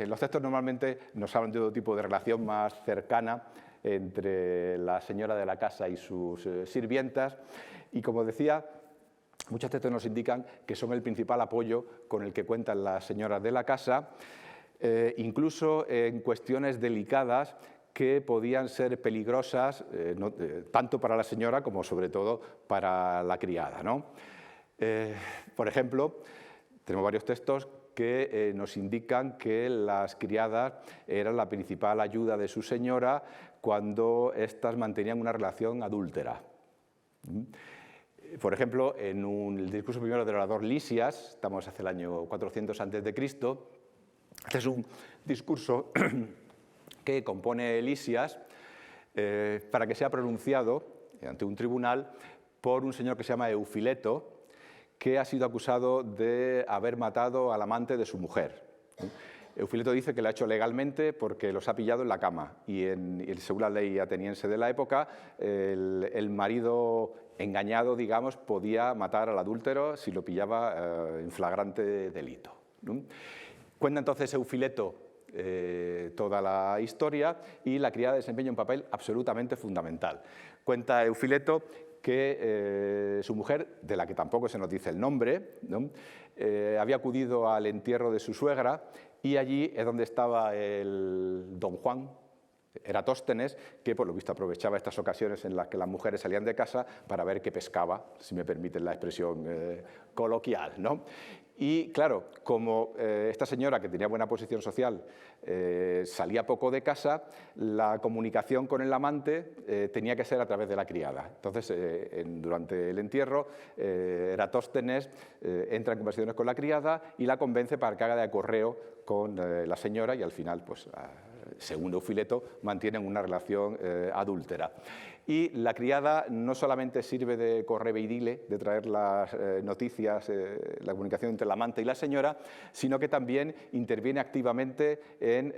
los textos normalmente nos hablan de otro tipo de relación más cercana entre la señora de la casa y sus sirvientas, y como decía, muchos textos nos indican que son el principal apoyo con el que cuentan las señoras de la casa, incluso en cuestiones delicadas que podían ser peligrosas tanto para la señora como sobre todo para la criada, ¿no? Por ejemplo, tenemos varios textos que nos indican que las criadas eran la principal ayuda de su señora cuando éstas mantenían una relación adúltera. Por ejemplo, en el discurso primero del orador Lisias, estamos hacia el año 400 a.C., este es un discurso que compone Lisias para que sea pronunciado ante un tribunal por un señor que se llama Eufileto, que ha sido acusado de haber matado al amante de su mujer. Eufileto dice que lo ha hecho legalmente porque los ha pillado en la cama y según la ley ateniense de la época, el marido engañado, digamos, podía matar al adúltero si lo pillaba en flagrante delito, ¿no? Cuenta entonces Eufileto toda la historia y la criada desempeña un papel absolutamente fundamental. Cuenta Eufileto que su mujer, de la que tampoco se nos dice el nombre, ¿no? Había acudido al entierro de su suegra y allí es donde estaba el don Juan, Eratóstenes, que por lo visto aprovechaba estas ocasiones en las que las mujeres salían de casa para ver qué pescaba, si me permiten la expresión coloquial, ¿no? Y claro, como esta señora, que tenía buena posición social, salía poco de casa, la comunicación con el amante tenía que ser a través de la criada. Entonces, durante el entierro, Eratóstenes entra en conversaciones con la criada y la convence para que haga de correo con la señora y al final, pues, según Eufileto, mantienen una relación adúltera. Y la criada no solamente sirve de correveidile, de traer las noticias, la comunicación entre el amante y la señora, sino que también interviene activamente en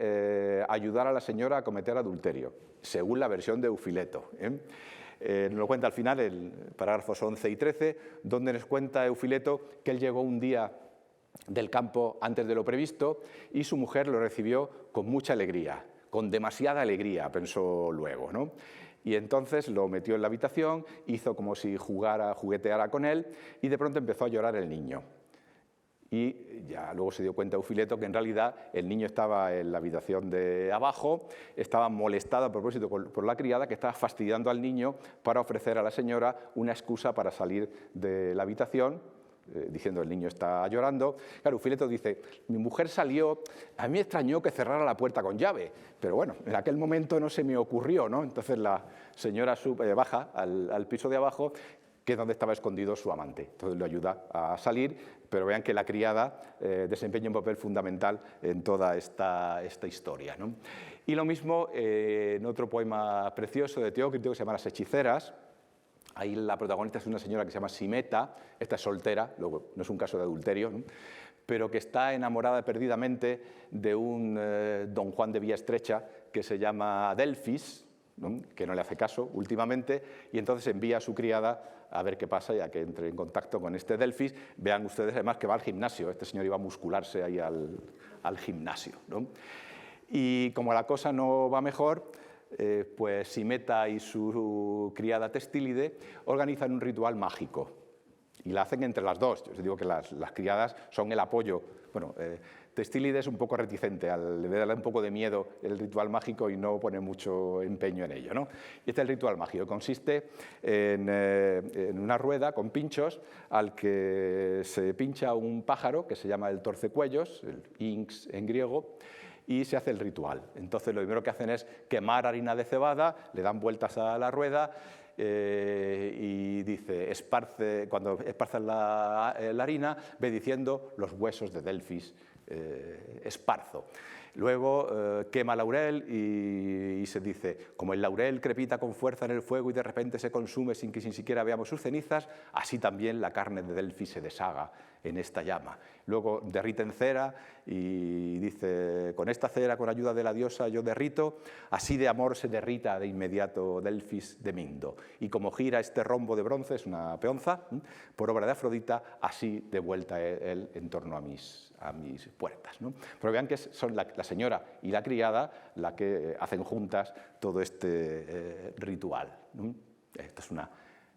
ayudar a la señora a cometer adulterio, según la versión de Eufileto, nos lo cuenta al final, el parágrafos 11 y 13, donde nos cuenta Eufileto que él llegó un día del campo antes de lo previsto y su mujer lo recibió con mucha alegría, con demasiada alegría, pensó luego, ¿no? Y entonces lo metió en la habitación, hizo como si jugueteara con él, y de pronto empezó a llorar el niño. Y ya luego se dio cuenta Eufíleto que en realidad el niño estaba en la habitación de abajo, estaba molestado a propósito por la criada que estaba fastidiando al niño para ofrecer a la señora una excusa para salir de la habitación, diciendo el niño está llorando. Claro, Eufíleto dice, mi mujer salió, a mí me extrañó que cerrara la puerta con llave, pero bueno, en aquel momento no se me ocurrió, ¿no? Entonces la señora baja al piso de abajo, que es donde estaba escondido su amante. Entonces le ayuda a salir, pero vean que la criada desempeña un papel fundamental en toda esta historia, ¿no? Y lo mismo en otro poema precioso de Teócrito que se llama Las hechiceras. Ahí la protagonista es una señora que se llama Simeta, esta es soltera, luego no es un caso de adulterio, ¿no? Pero que está enamorada perdidamente de un don Juan de Villaestrecha que se llama Delfis, ¿no? Que no le hace caso últimamente, y entonces envía a su criada a ver qué pasa y a que entre en contacto con este Delfis. Vean ustedes además que va al gimnasio, este señor iba a muscularse ahí al gimnasio, ¿no? Y como la cosa no va mejor, pues Simeta y su criada Testílide organizan un ritual mágico y la hacen entre las dos. Yo os digo que las criadas son el apoyo. Bueno, Testílide es un poco reticente, le da un poco de miedo el ritual mágico y no pone mucho empeño en ello, ¿no? Y este es el ritual mágico, consiste en una rueda con pinchos al que se pincha un pájaro que se llama el torcecuellos, el inx en griego, y se hace el ritual. Entonces lo primero que hacen es quemar harina de cebada, le dan vueltas a la rueda y dice, cuando esparcen la harina, ve diciendo los huesos de Delfis esparzo. Luego quema laurel y se dice, como el laurel crepita con fuerza en el fuego y de repente se consume sin que siquiera veamos sus cenizas, así también la carne de Delfis se deshaga en esta llama. Luego derriten cera y dice, con esta cera, con ayuda de la diosa, yo derrito, así de amor se derrita de inmediato Delfis de Mindo. Y como gira este rombo de bronce, es una peonza, por obra de Afrodita, así de vuelta él en torno a mis puertas, ¿no? Pero vean que son la señora y la criada la que hacen juntas todo este ritual, ¿no? Esto es un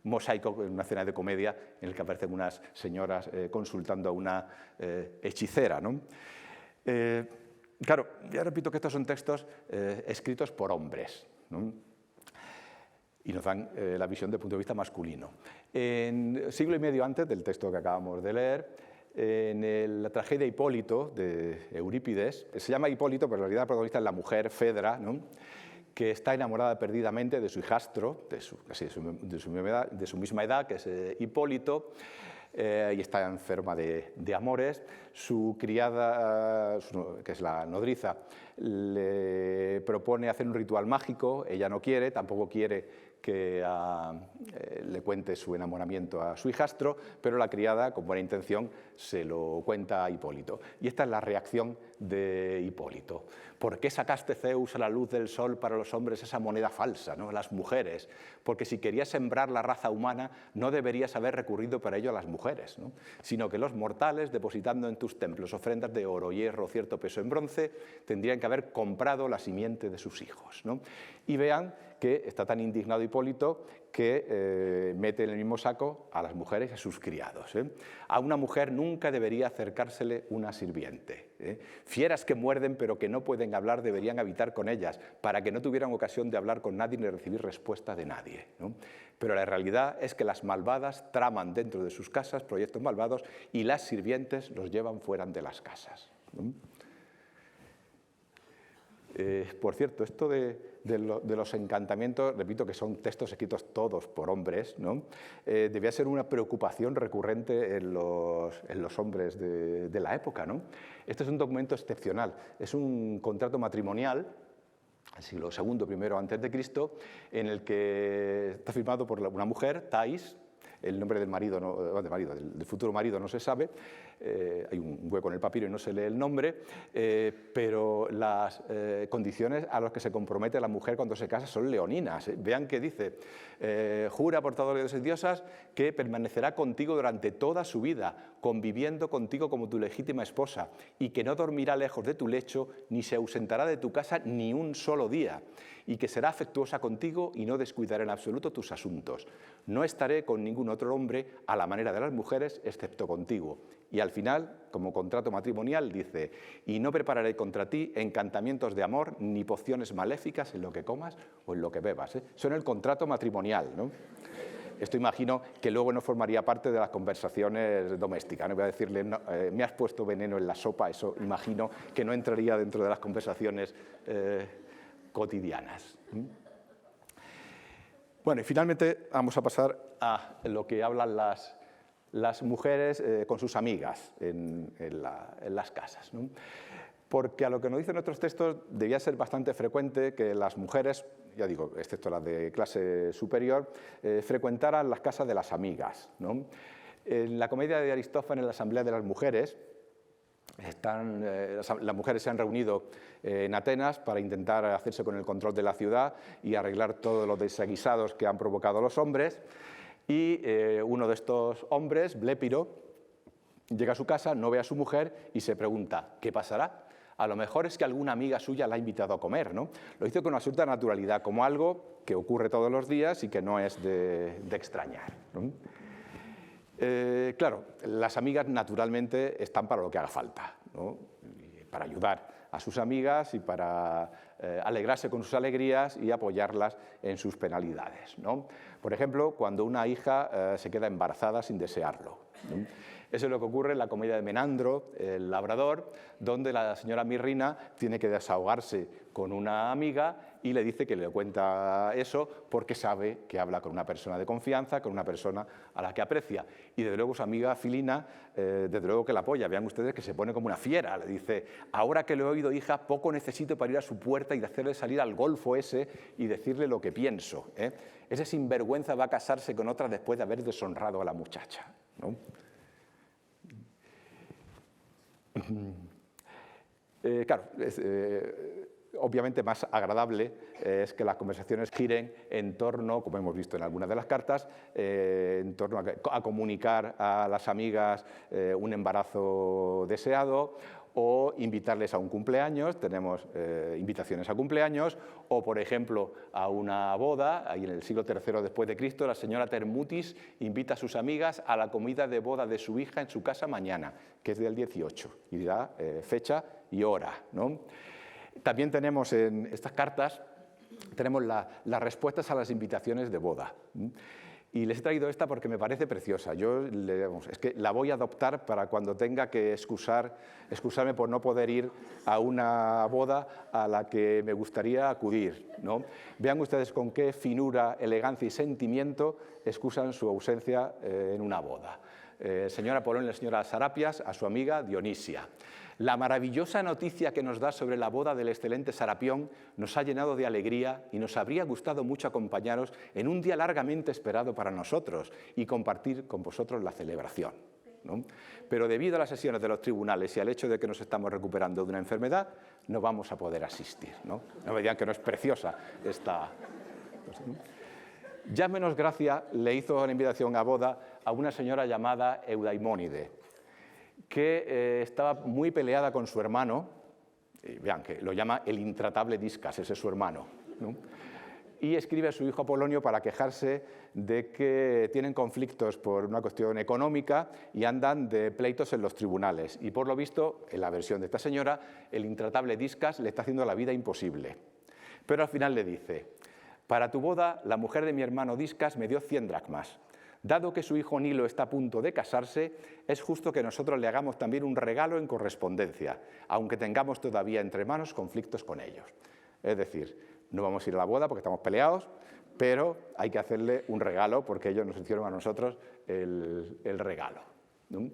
mosaico, una escena de comedia en el que aparecen unas señoras consultando a una hechicera, ¿no? Claro, ya repito que estos son textos escritos por hombres, ¿no? Y nos dan la visión desde el punto de vista masculino. En siglo y medio antes del texto que acabamos de leer, en la tragedia Hipólito de Eurípides, se llama Hipólito, pero en realidad la protagonista es la mujer Fedra, ¿no? Que está enamorada perdidamente de su hijastro, de su misma edad, que es Hipólito, y está enferma de amores. Su criada, que es la nodriza, le propone hacer un ritual mágico, ella no quiere, tampoco quiere que le cuente su enamoramiento a su hijastro, pero la criada, con buena intención, se lo cuenta a Hipólito. Y esta es la reacción de Hipólito. ¿Por qué sacaste, Zeus, a la luz del sol para los hombres esa moneda falsa, ¿no? Las mujeres? Porque si querías sembrar la raza humana, no deberías haber recurrido para ello a las mujeres, ¿no? Sino que los mortales, depositando en tus templos ofrendas de oro, hierro, cierto peso en bronce, tendrían que haber comprado la simiente de sus hijos, ¿no? Y vean que está tan indignado Hipólito que mete en el mismo saco a las mujeres y a sus criados, ¿eh? A una mujer nunca debería acercársele una sirviente, ¿eh? Fieras que muerden pero que no pueden hablar deberían habitar con ellas, para que no tuvieran ocasión de hablar con nadie ni recibir respuesta de nadie, ¿no? Pero la realidad es que las malvadas traman dentro de sus casas proyectos malvados y las sirvientes los llevan fuera de las casas, ¿no? Por cierto, esto de los encantamientos, repito que son textos escritos todos por hombres, ¿no? Debía ser una preocupación recurrente en los hombres de la época, ¿no? Este es un documento excepcional, es un contrato matrimonial del siglo II, primero antes de Cristo, en el que está firmado por una mujer, Thais, el nombre del marido, del futuro marido no se sabe, hay un hueco en el papiro y no se lee el nombre, pero las condiciones a las que se compromete la mujer cuando se casa son leoninas. Vean que dice, jura por todos los dioses y diosas que permanecerá contigo durante toda su vida, conviviendo contigo como tu legítima esposa, y que no dormirá lejos de tu lecho, ni se ausentará de tu casa ni un solo día, y que será afectuosa contigo y no descuidará en absoluto tus asuntos. No estaré con ningún otro hombre a la manera de las mujeres, excepto contigo. Y al final, como contrato matrimonial, dice, y no prepararé contra ti encantamientos de amor ni pociones maléficas en lo que comas o en lo que bebas. Eso en el contrato matrimonial, ¿no? Esto imagino que luego no formaría parte de las conversaciones domésticas. No voy a decirle, no, me has puesto veneno en la sopa, eso imagino que no entraría dentro de las conversaciones cotidianas. Bueno, y finalmente vamos a pasar a lo que hablan las mujeres con sus amigas en las casas, ¿no? Porque a lo que nos dicen nuestros textos debía ser bastante frecuente que las mujeres, ya digo, excepto las de clase superior, frecuentaran las casas de las amigas, ¿no? En la comedia de Aristófanes, la Asamblea de las Mujeres, las mujeres se han reunido en Atenas para intentar hacerse con el control de la ciudad y arreglar todos los desaguisados que han provocado los hombres, y uno de estos hombres, Blépiro, llega a su casa, no ve a su mujer y se pregunta, ¿qué pasará? A lo mejor es que alguna amiga suya la ha invitado a comer, ¿no? Lo hizo con absoluta naturalidad, como algo que ocurre todos los días y que no es de extrañar, ¿no? Claro, las amigas naturalmente están para lo que haga falta, ¿no? Para ayudar a sus amigas y para alegrarse con sus alegrías y apoyarlas en sus penalidades, ¿no? Por ejemplo, cuando una hija se queda embarazada sin desearlo, ¿no? Eso es lo que ocurre en la comedia de Menandro, el labrador, donde la señora Mirrina tiene que desahogarse con una amiga y le dice que le cuenta eso porque sabe que habla con una persona de confianza, con una persona a la que aprecia. Y desde luego su amiga Filina, desde luego que la apoya. Vean ustedes que se pone como una fiera. Le dice, ahora que lo he oído, hija, poco necesito para ir a su puerta y hacerle salir al golfo ese y decirle lo que pienso, ¿eh? Ese sinvergüenza va a casarse con otra después de haber deshonrado a la muchacha, ¿no? Claro, obviamente más agradable es que las conversaciones giren en torno, como hemos visto en algunas de las cartas, en torno a comunicar a las amigas un embarazo deseado, o invitarles a un cumpleaños, tenemos invitaciones a cumpleaños, o por ejemplo a una boda, ahí en el siglo III después de Cristo, la señora Termutis invita a sus amigas a la comida de boda de su hija en su casa mañana, que es del 18, y dirá fecha y hora, ¿no? También tenemos en estas cartas, tenemos las respuestas a las invitaciones de boda. Y les he traído esta porque me parece preciosa. Es que la voy a adoptar para cuando tenga que excusarme por no poder ir a una boda a la que me gustaría acudir, ¿no? Vean ustedes con qué finura, elegancia y sentimiento excusan su ausencia en una boda. Señora Polonio y la señora Sarapias a su amiga Dionisia. La maravillosa noticia que nos da sobre la boda del excelente Sarapión nos ha llenado de alegría y nos habría gustado mucho acompañaros en un día largamente esperado para nosotros y compartir con vosotros la celebración, ¿no? Pero debido a las sesiones de los tribunales y al hecho de que nos estamos recuperando de una enfermedad, no vamos a poder asistir, ¿no? No me digan que no es preciosa esta cosa, ¿no? Ya menos gracia le hizo la invitación a boda a una señora llamada Eudaimónide, que estaba muy peleada con su hermano, y vean que lo llama el intratable Discas, ese es su hermano, ¿no? Y escribe a su hijo Apolonio para quejarse de que tienen conflictos por una cuestión económica y andan de pleitos en los tribunales. Y por lo visto, en la versión de esta señora, el intratable Discas le está haciendo la vida imposible. Pero al final le dice, para tu boda, la mujer de mi hermano Discas me dio 100 dracmas. Dado que su hijo Nilo está a punto de casarse, es justo que nosotros le hagamos también un regalo en correspondencia, aunque tengamos todavía entre manos conflictos con ellos. Es decir, no vamos a ir a la boda porque estamos peleados, pero hay que hacerle un regalo porque ellos nos hicieron a nosotros el regalo, ¿no?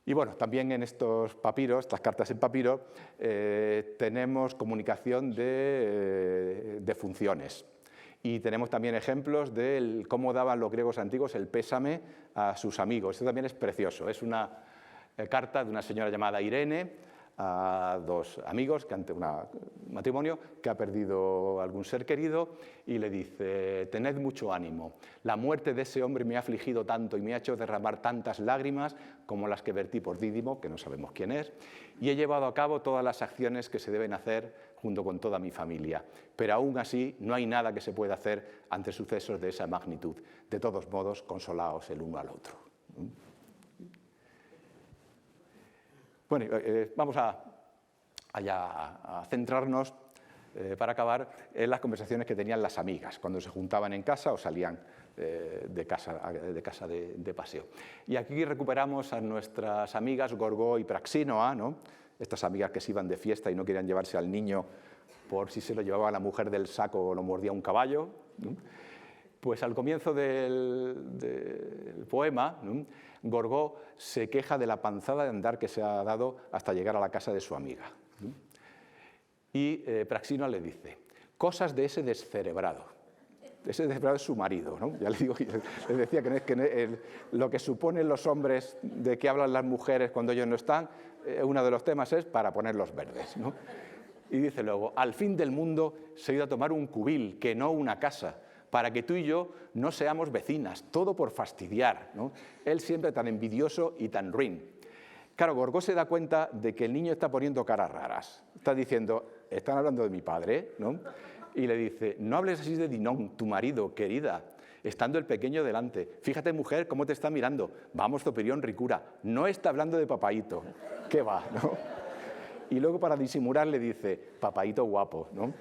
Y bueno, también en estos papiros, estas cartas en papiro, tenemos comunicación de funciones. Y tenemos también ejemplos de cómo daban los griegos antiguos el pésame a sus amigos. Esto también es precioso. Es una carta de una señora llamada Irene a dos amigos que ante un matrimonio que ha perdido algún ser querido y le dice: tened mucho ánimo, la muerte de ese hombre me ha afligido tanto y me ha hecho derramar tantas lágrimas como las que vertí por Dídimo, que no sabemos quién es, y he llevado a cabo todas las acciones que se deben hacer junto con toda mi familia, pero aún así no hay nada que se pueda hacer ante sucesos de esa magnitud. De todos modos, consolaos el uno al otro. Bueno, vamos a centrarnos, para acabar, en las conversaciones que tenían las amigas cuando se juntaban en casa o salían de casa de paseo. Y aquí recuperamos a nuestras amigas Gorgó y Praxínoa, ¿no? Estas amigas que se iban de fiesta y no querían llevarse al niño por si se lo llevaba la mujer del saco o lo mordía un caballo, ¿no? Pues al comienzo del poema, ¿no?, Gorgó se queja de la panzada de andar que se ha dado hasta llegar a la casa de su amiga, ¿no? Y Praxínoa le dice: cosas de ese descerebrado. Ese descerebrado es su marido, ¿no? Ya le digo, les decía que lo que suponen los hombres de que hablan las mujeres cuando ellos no están, uno de los temas es para ponerlos verdes, ¿no? Y dice luego: al fin del mundo se ha ido a tomar un cubil, que no una casa, para que tú y yo no seamos vecinas, todo por fastidiar, ¿no? Él siempre tan envidioso y tan ruin. Claro, Gorgó se da cuenta de que el niño está poniendo caras raras. Está diciendo: están hablando de mi padre, ¿no? Y le dice: no hables así de Dinón, tu marido, querida, estando el pequeño delante. Fíjate, mujer, cómo te está mirando. Vamos, Zopirión, ricura, no está hablando de papaíto. ¿Qué va, no? Y luego, para disimular, le dice: papaíto guapo, ¿no?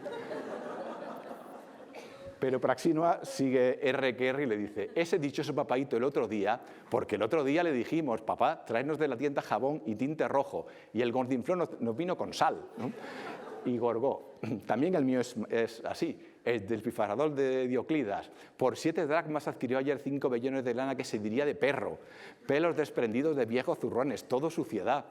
Pero Praxínoa sigue R que R y le dice: ese dichoso papaíto el otro día, porque el otro día le dijimos: papá, tráenos de la tienda jabón y tinte rojo, y el gordinflón nos vino con sal, ¿no? Y Gorgó: también el mío es así, el despilfarrador de Dioclidas. Por 7 dracmas adquirió ayer 5 vellones de lana que se diría de perro, pelos desprendidos de viejos zurrones, todo suciedad.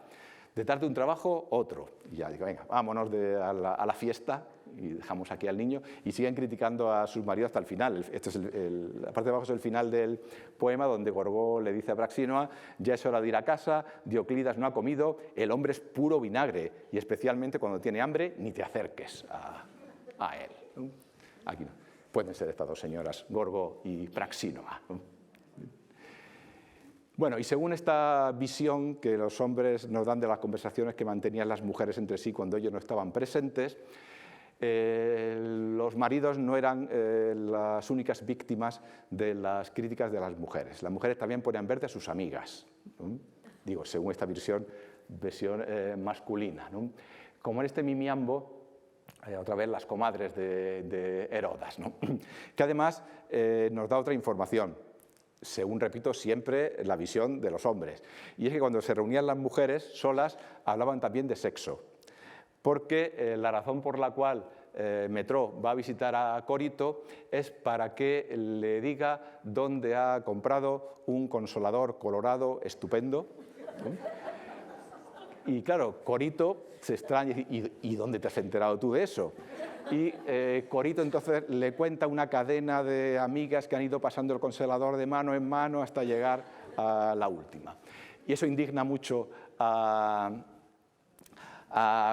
Detrás de un trabajo, otro. Y ya digo: venga, vámonos a la fiesta, y dejamos aquí al niño, y siguen criticando a sus maridos hasta el final. Este es la parte de abajo es el final del poema, donde Gorgó le dice a Praxínoa: ya es hora de ir a casa, Dioclidas no ha comido, el hombre es puro vinagre, y especialmente cuando tiene hambre, ni te acerques a él. Aquí no. Pueden ser estas dos señoras, Gorgó y Praxínoa. Bueno, y según esta visión que los hombres nos dan de las conversaciones que mantenían las mujeres entre sí cuando ellos no estaban presentes, los maridos no eran las únicas víctimas de las críticas de las mujeres. Las mujeres también podían ver de sus amigas, ¿no? Digo, según esta versión masculina, ¿no? Como en este Mimiambo, otra vez las comadres de Herodas, ¿no? Que además nos da otra información, según, repito, siempre la visión de los hombres. Y es que cuando se reunían las mujeres solas, hablaban también de sexo. Porque la razón por la cual Metró va a visitar a Corito es para que le diga dónde ha comprado un consolador colorado estupendo, ¿no? Y claro, Corito se extraña y dice: ¿y dónde te has enterado tú de eso? Y Corito entonces le cuenta una cadena de amigas que han ido pasando el consolador de mano en mano hasta llegar a la última. Y eso indigna mucho a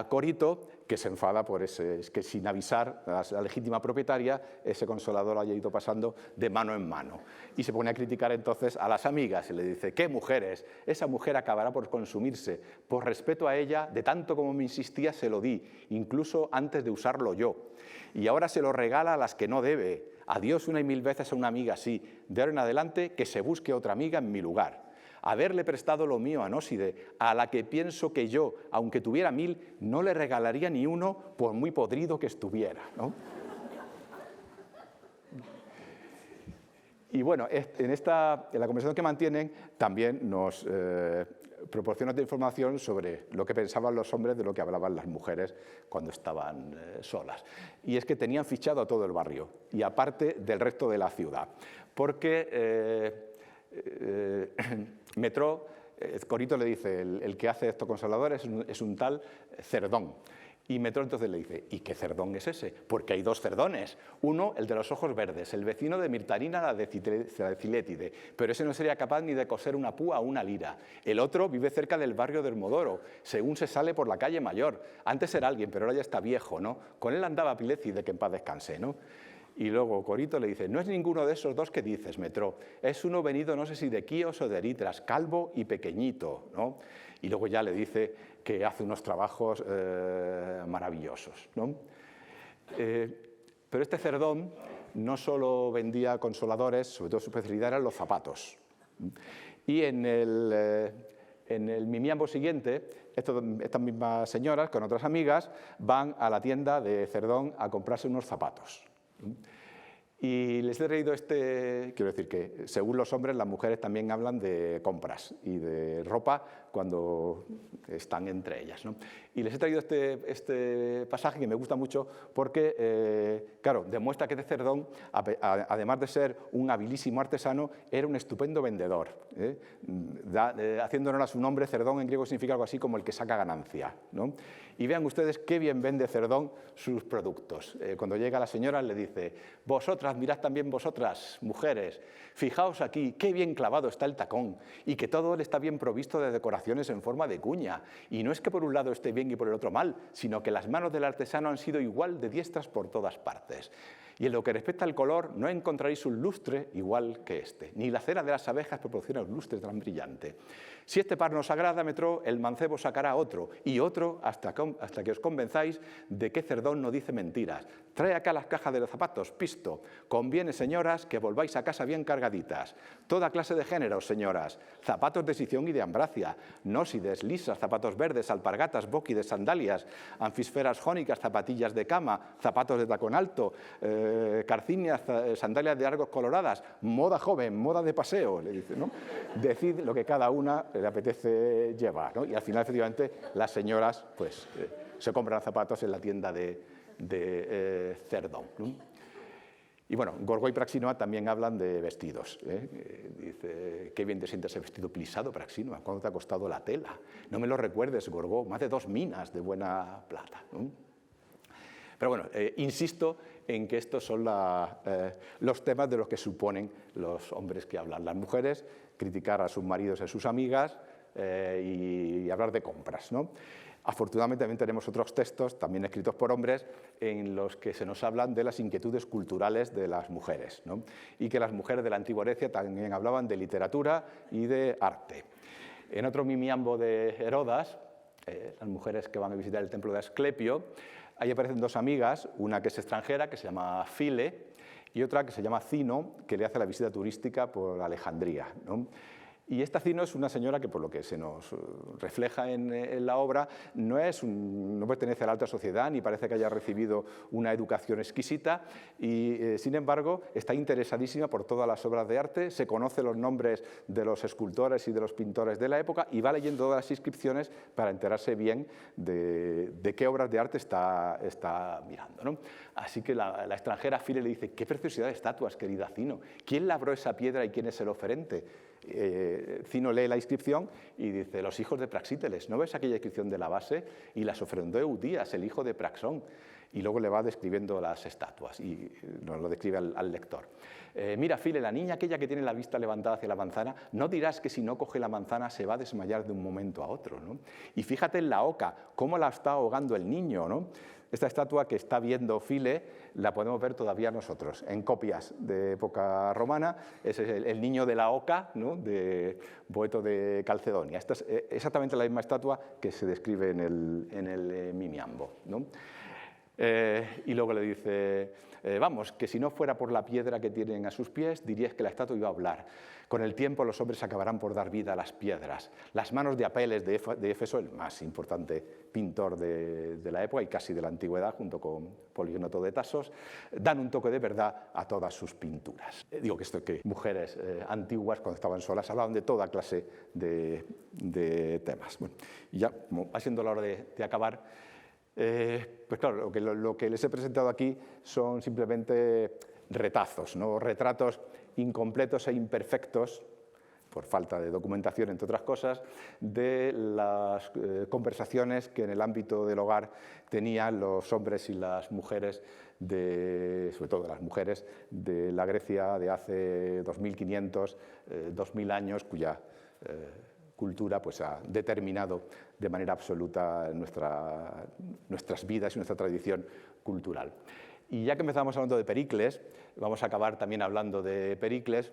Corito, que se enfada por que sin avisar a la legítima propietaria ese consolador haya ido pasando de mano en mano. Y se pone a criticar entonces a las amigas y le dice: ¿qué mujeres? Esa mujer acabará por consumirse. Por respeto a ella, de tanto como me insistía, se lo di, incluso antes de usarlo yo. Y ahora se lo regala a las que no debe. Adiós una y mil veces a una amiga así. De ahora en adelante, que se busque otra amiga en mi lugar. Haberle prestado lo mío a Nóside, a la que pienso que yo, aunque tuviera 1000, no le regalaría ni uno por muy podrido que estuviera, ¿no? Y bueno, en la conversación que mantienen también nos proporciona otra información sobre lo que pensaban los hombres de lo que hablaban las mujeres cuando estaban solas. Y es que tenían fichado a todo el barrio, y aparte del resto de la ciudad, porque Metró, Corito le dice: el que hace estos consoladores es un tal Cerdón. Y Metro entonces le dice, ¿y qué cerdón es ese? Porque hay dos cerdones. Uno, el de los ojos verdes, el vecino de Mirtarina, la de Cilétide, pero ese no sería capaz ni de coser una púa o una lira. El otro vive cerca del barrio del Modoro, según se sale por la calle Mayor. Antes era alguien, pero ahora ya está viejo, ¿no? Con él andaba Pilécide, que en paz descanse, ¿no? Y luego Corito le dice, no es ninguno de esos dos que dices, Metro, es uno venido no sé si de Quíos o de Eritras, calvo y pequeñito, ¿no? Y luego ya le dice que hace unos trabajos maravillosos, ¿no? Pero este cerdón no solo vendía consoladores, sobre todo su especialidad eran los zapatos. Y en el mimiambo siguiente, estas mismas señoras con otras amigas van a la tienda de Cerdón a comprarse unos zapatos. Y les he traído quiero decir que según los hombres, las mujeres también hablan de compras y de ropa cuando están entre ellas, ¿no? Y les he traído este pasaje que me gusta mucho porque, claro, demuestra que este Cerdón, además de ser un habilísimo artesano, era un estupendo vendedor. Haciéndonos a su nombre, Cerdón en griego significa algo así como el que saca ganancia, ¿no? Y vean ustedes qué bien vende Cerdón sus productos. Cuando llega la señora le dice, vosotras, mirad también vosotras, mujeres, fijaos aquí, qué bien clavado está el tacón y que todo él está bien provisto de decoraciones en forma de cuña. Y no es que por un lado esté bien y por el otro mal, sino que las manos del artesano han sido igual de diestras por todas partes. Y en lo que respecta al color, no encontraréis un lustre igual que este, ni la cera de las abejas proporciona un lustre tan brillante. Si este par nos agrada, Metro, el mancebo sacará otro, y otro hasta que os convenzáis de que Cerdón no dice mentiras. Trae acá las cajas de los zapatos, pisto. Conviene, señoras, que volváis a casa bien cargaditas. Toda clase de géneros, señoras. Zapatos de sición y de ambracia, nósides, lisas, zapatos verdes, alpargatas, bóquides, sandalias, anfisferas jónicas, zapatillas de cama, zapatos de tacón alto, carcinias, sandalias de argos coloradas, moda joven, moda de paseo, le dice, ¿no? Decid lo que cada una le apetece llevar, ¿no? Y al final, efectivamente, las señoras pues, se compran zapatos en la tienda de Cerdón, ¿no? Y bueno, Gorgó y Praxinoa también hablan de vestidos. Dice, qué bien te sientes ese vestido plisado, Praxinoa, ¿cuánto te ha costado la tela? No me lo recuerdes, Gorgó, más de 2 minas de buena plata, ¿no? Pero bueno, insisto en que estos son los temas de los que suponen los hombres que hablan. Las mujeres, criticar a sus maridos y a sus amigas y hablar de compras, ¿no? Afortunadamente también tenemos otros textos, también escritos por hombres, en los que se nos hablan de las inquietudes culturales de las mujeres, ¿no? Y que las mujeres de la antigua Grecia también hablaban de literatura y de arte. En otro mimiambo de Herodas, las mujeres que van a visitar el templo de Asclepio, ahí aparecen 2 amigas, una que es extranjera, que se llama File, y otra que se llama Cino, que le hace la visita turística por Alejandría, ¿no? Y esta Cino es una señora que, por lo que se nos refleja en la obra, no pertenece a la alta sociedad, ni parece que haya recibido una educación exquisita, y sin embargo está interesadísima por todas las obras de arte, se conoce los nombres de los escultores y de los pintores de la época, y va leyendo todas las inscripciones para enterarse bien de qué obras de arte está mirando, ¿no? Así que la extranjera File le dice, qué preciosidad de estatuas, querida Cino, ¿quién labró esa piedra y quién es el oferente? Cino lee la inscripción y dice, los hijos de Praxíteles, ¿no ves aquella inscripción de la base? Y las ofrendó Eudías, el hijo de Praxón. Y luego le va describiendo las estatuas y nos lo describe al lector. Mira, File, la niña aquella que tiene la vista levantada hacia la manzana, no dirás que si no coge la manzana se va a desmayar de un momento a otro, ¿no? Y fíjate en la oca, cómo la está ahogando el niño, ¿no? Esta estatua que está viendo File la podemos ver todavía nosotros, en copias de época romana. Ese es el niño de la oca, ¿no? De Boeto de Calcedonia. Esta es exactamente la misma estatua que se describe en el mimiambo, ¿no? Y luego le dice, vamos, que si no fuera por la piedra que tienen a sus pies, dirías que la estatua iba a hablar. Con el tiempo los hombres acabarán por dar vida a las piedras. Las manos de Apeles de Éfeso, el más importante pintor de la época y casi de la antigüedad, junto con Polígnoto de Tasos, dan un toque de verdad a todas sus pinturas. Digo que mujeres antiguas, cuando estaban solas, hablaban de toda clase de temas. Bueno, y ya, como va siendo la hora de acabar, pues claro, lo que les he presentado aquí son simplemente retazos, ¿no? Retratos incompletos e imperfectos por falta de documentación, entre otras cosas, de las conversaciones que en el ámbito del hogar tenían los hombres y las mujeres, sobre todo las mujeres, de la Grecia de hace 2500, 2000 años, cuya cultura pues, ha determinado de manera absoluta nuestras vidas y nuestra tradición cultural. Y ya que empezamos hablando de Pericles, vamos a acabar también hablando de Pericles,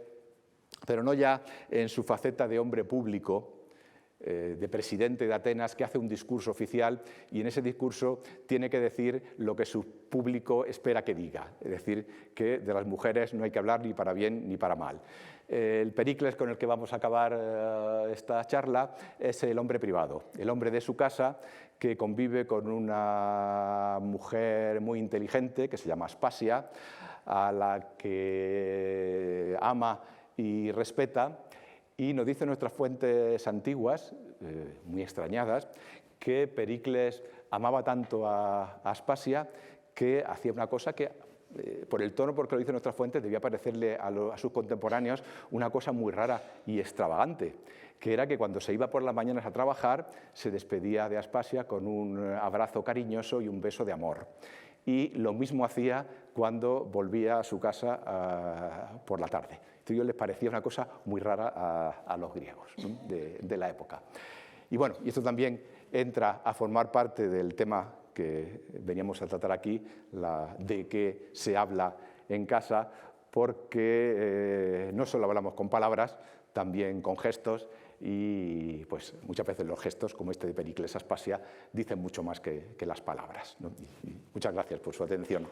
pero no ya en su faceta de hombre público, de presidente de Atenas, que hace un discurso oficial y en ese discurso tiene que decir lo que su público espera que diga, es decir, que de las mujeres no hay que hablar ni para bien ni para mal. El Pericles con el que vamos a acabar esta charla es el hombre privado, el hombre de su casa que convive con una mujer muy inteligente que se llama Aspasia, a la que ama y respeta, y nos dicen nuestras fuentes antiguas, muy extrañadas, que Pericles amaba tanto a Aspasia que hacía una cosa que, por el tono porque lo dicen nuestras fuentes, debía parecerle a sus contemporáneos una cosa muy rara y extravagante, que era que cuando se iba por las mañanas a trabajar se despedía de Aspasia con un abrazo cariñoso y un beso de amor. Y lo mismo hacía cuando volvía a su casa por la tarde. Esto les parecía una cosa muy rara a los griegos, ¿no? de la época. Y bueno, y esto también entra a formar parte del tema que veníamos a tratar aquí, de qué se habla en casa, porque no solo hablamos con palabras, también con gestos, y pues muchas veces los gestos, como este de Pericles Aspasia, dicen mucho más que las palabras, ¿no? Y muchas gracias por su atención.